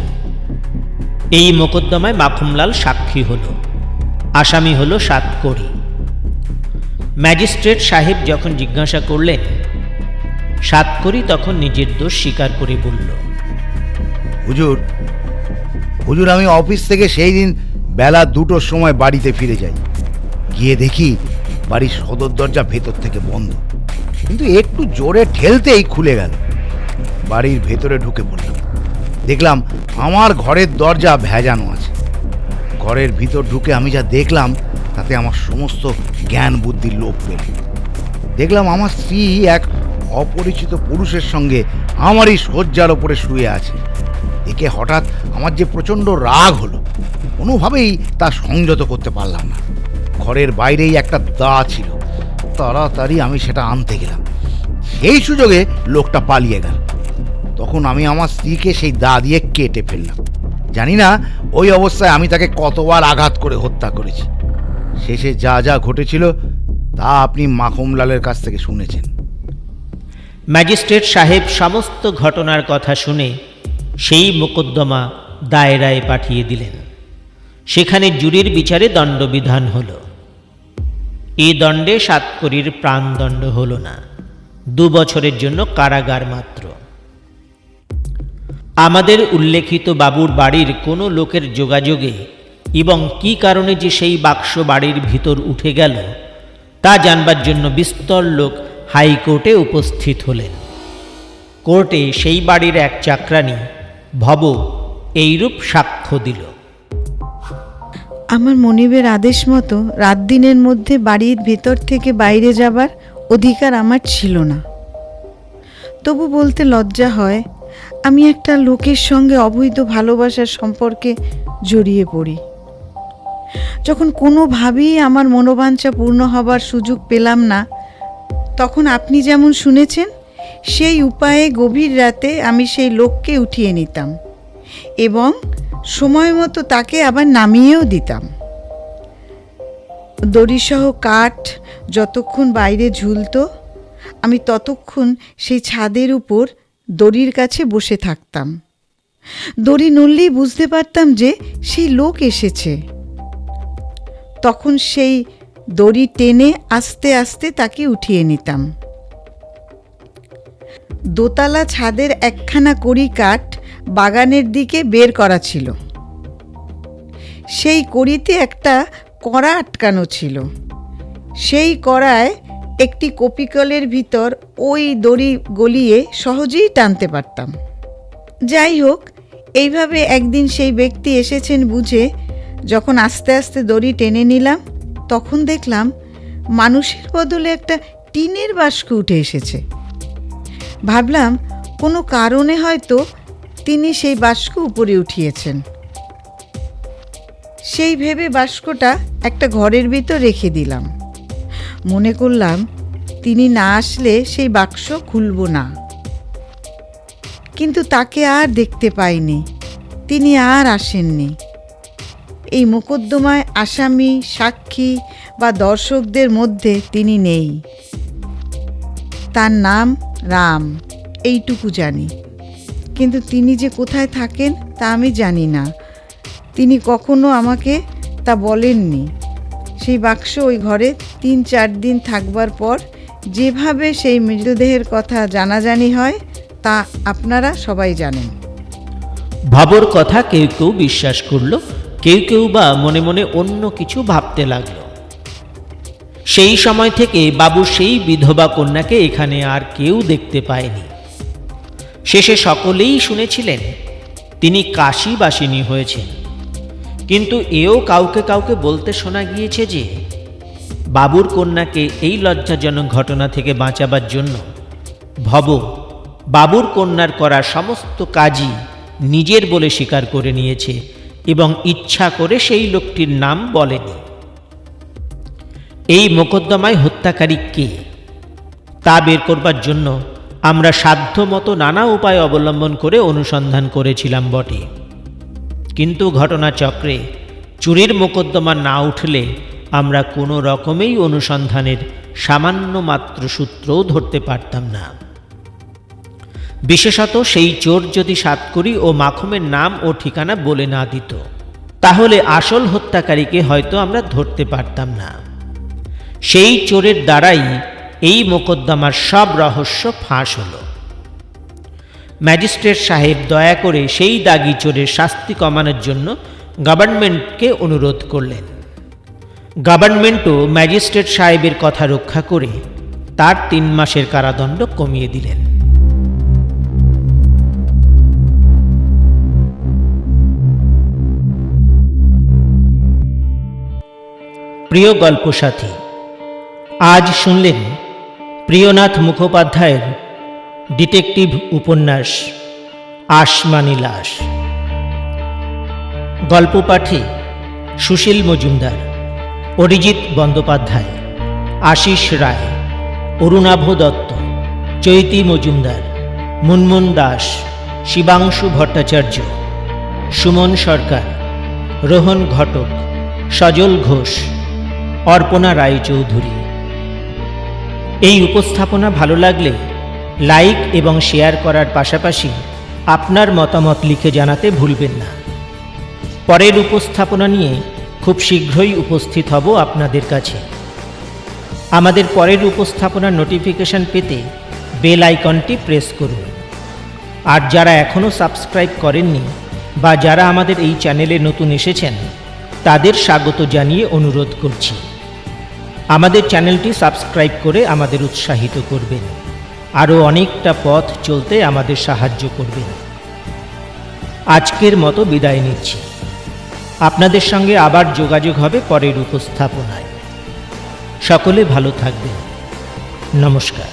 এই মোকদ্দমায় মাখনলাল সাক্ষী হল, আসামি হল সাতকড়ি। ম্যাজিস্ট্রেট সাহেব যখন জিজ্ঞাসা করলেন, সাতকড়ি তখন নিজের দোষ স্বীকার করে বলল, হুজুর হুজুর আমি অফিস থেকে সেই দিন বেলা 2টোর সময় বাড়িতে ফিরে যাই। গিয়ে দেখি বাড়ির সদর দরজা ভেতর থেকে বন্ধ, কিন্তু একটু জোরে ঠেলতেই খুলে গেল। বাড়ির ভেতরে ঢুকে পড়লাম। দেখলাম আমার ঘরের দরজা ভেজানো আছে। ঘরের ভিতর ঢুকে আমি যা দেখলাম তাতে আমার সমস্ত জ্ঞান বুদ্ধির লোপ পেল। দেখলাম আমার স্ত্রী এক অপরিচিত পুরুষের সঙ্গে আমারই শয্যার ওপরে শুয়ে আছে। দেখে হঠাৎ আমার যে প্রচণ্ড রাগ হলো, কোনোভাবেই তা সংযত করতে পারলাম না। ঘরের বাইরেই একটা দা ছিল, তাড়াতাড়ি আমি সেটা আনতে গেলাম। সেই সুযোগে লোকটা পালিয়ে গেল। তখন আমি আমার স্ত্রীকে সেই দা দিয়ে কেটে ফেললাম। জানি না ওই অবস্থায় আমি তাকে কতবার আঘাত করে হত্যা করেছি। শেষে যা যা ঘটেছিল তা আপনি মাখনলালের কাছ থেকে শুনেছেন। ম্যাজিস্ট্রেট সাহেব সমস্ত ঘটনার কথা শুনে সেই মোকদ্দমা দায়রায় পাঠিয়ে দিলেন। সেখানে জুরির বিচারে দণ্ডবিধান হল। এই দণ্ডে সাতকড়ির প্রাণদণ্ড হল না, 2 বছরের জন্য কারাগার মাত্র। আমাদের উল্লেখিত বাবুর বাড়ির কোনো লোকের যোগাযোগে এবং কি কারণে যে সেই বাক্স বাড়ির ভিতর উঠে গেল তা জানবার জন্য বিস্তর লোক হাইকোর্টে উপস্থিত হলেন। কোর্টে সেই বাড়ির এক চাকরানী ভব এইরূপ সাক্ষ্য দিল। আমার মনিবের আদেশ মতো রাত দিনের মধ্যে বাড়ির ভেতর থেকে বাইরে যাবার অধিকার আমার ছিল না। তবু বলতে লজ্জা হয়, আমি একটা লোকের সঙ্গে অবৈধ ভালোবাসার সম্পর্কে জড়িয়ে পড়ি। যখন কোনোভাবেই আমার মনোবাঞ্ছা পূর্ণ হবার সুযোগ পেলাম না, তখন আপনি যেমন শুনেছেন সেই উপায়ে গভীর রাতে আমি সেই লোককে উঠিয়ে নিতাম এবং সময় মতো তাকে আবার নামিয়েও দিতাম। দড়িসহ কাঠ যতক্ষণ বাইরে ঝুলত, আমি ততক্ষণ সেই ছাদের উপর দড়ির কাছে বসে থাকতাম। দড়ি নড়লেই বুঝতে পারতাম যে সেই লোক এসেছে। তখন সেই দড়ি টেনে আস্তে আস্তে তাকে উঠিয়ে নিতাম। দোতলা ছাদের একখানা কড়ি কাঠ বাগানের দিকে বের করা ছিল। সেই কড়িতে একটা কড়া আটকানো ছিল। সেই কড়ায় একটি কপিকলের ভিতর ওই দড়ি গলিয়ে সহজেই টানতে পারতাম। যাই হোক, এইভাবে একদিন সেই ব্যক্তি এসেছেন বুঝে যখন আস্তে আস্তে দড়ি টেনে নিলাম, তখন দেখলাম মানুষের বদলে একটা টিনের বাস্ক উঠে এসেছে। ভাবলাম কোনো কারণে হয়তো তিনি সেই বাস্ক উপরে উঠিয়েছেন। সেই ভেবে বাস্কটা একটা ঘরের ভিতর রেখে দিলাম। মনে করলাম তিনি না আসলে সেই বাক্স খুলব না। কিন্তু তাকে আর দেখতে পাইনি, তিনি আর আসেননি। এই মোকদ্দমায় আসামি, সাক্ষী বা দর্শকদের মধ্যে তিনি নেই। তার নাম রাম, এইটুকু জানি। কিন্তু তিনি যে কোথায় থাকেন তা আমি জানি না। তিনি কখনো আমাকে তা বলেননি। সেই বাক্স ওই ঘরে 3-4 দিন থাকবার পর যেভাবে সেই মৃতদেহের কথা জানাজানি হয় তা আপনারা সবাই জানেন। ভবর কথা কেউ কেউ বিশ্বাস করল, কেউ কেউ বা মনে মনে অন্য কিছু ভাবতে লাগল। সেই সময় থেকে বাবু সেই বিধবা কন্যাকে এখানে আর কেউ দেখতে পায়নি। শেষে সকলেই শুনেছিলেন তিনি কাশীবাসিনী হয়েছেন। কিন্তু এও কাউকে কাউকে বলতে শোনা গিয়েছে যে বাবুর কন্যাকে এই লজ্জাজনক ঘটনা থেকে বাঁচাবার জন্য ভব বাবুর কন্যার করা সমস্ত কাজই নিজের বলে স্বীকার করে নিয়েছে এবং ইচ্ছা করে সেই লোকটির নাম বলেনি। এই মোকদ্দমায় হত্যাকারী কে তা বের করবার জন্য আমরা সাধ্যমতো নানা উপায় অবলম্বন করে অনুসন্ধান করেছিলাম বটে, কিন্তু ঘটনাচক্রে চুরির মোকদ্দমা না উঠলে আমরা কোনো রকমেই অনুসন্ধানের সামান্য মাত্র সূত্রও ধরতে পারতাম না। বিশেষত সেই চোর যদি সাতকড়ি ও মাখমের নাম ও ঠিকানা বলে না দিত, তাহলে আসল হত্যাকারীকে হয়তো আমরা ধরতে পারতাম না। সেই চোরের দ্বারাই এই মোকদ্দমার সব রহস্য ফাঁস হল। ম্যাজিস্ট্রেট সাহেব দয়া করে সেই দাগি চোরের শাস্তি কমানোর জন্য গভর্নমেন্টকে অনুরোধ করলেন। গভর্নমেন্টও ম্যাজিস্ট্রেট সাহেবের কথা রক্ষা করে তার 3 মাসের কারাদণ্ড কমিয়ে দিলেন। প্রিয় গল্পসাথী, আজ শুনলেন প্রিয়নাথ মুখোপাধ্যায়ের ডিটেকটিভ উপন্যাস আসমানি লাশ। গল্প পাঠে সুশীল মজুমদার, অরিজিৎ বন্দ্যোপাধ্যায়, আশিস রায়, অরুণাভ দত্ত, চৈতি মজুমদার, মুনমুন দাস, শিবাংশু ভট্টাচার্য, সুমন সরকার, রোহন ঘটক, সজল ঘোষ, অর্পণা রায়চৌধুরী। এই উপস্থাপনা ভালো লাগলে লাইক এবং শেয়ার করার পাশাপাশি আপনার মতামত লিখে জানাতে ভুলবেন না। পরের উপস্থাপনা নিয়ে খুব শীঘ্রই উপস্থিত হব আপনাদের কাছে। আমাদের পরের উপস্থাপনার নোটিফিকেশন পেতে বেল আইকনটি প্রেস করুন। আর যারা এখনও সাবস্ক্রাইব করেননি বা যারা আমাদের এই চ্যানেলে নতুন এসেছেন তাদের স্বাগত জানিয়ে অনুরোধ করছি, আমাদের চ্যানেলটি সাবস্ক্রাইব করে আমাদের উৎসাহিত করবেন, আরও অনেকটা পথ চলতে আমাদের সাহায্য করবেন। আজকের মতো বিদায় নিচ্ছি। আপনাদের সঙ্গে আবার যোগাযোগ হবে পরের উপস্থাপনায়। সকলে ভালো থাকবেন। নমস্কার।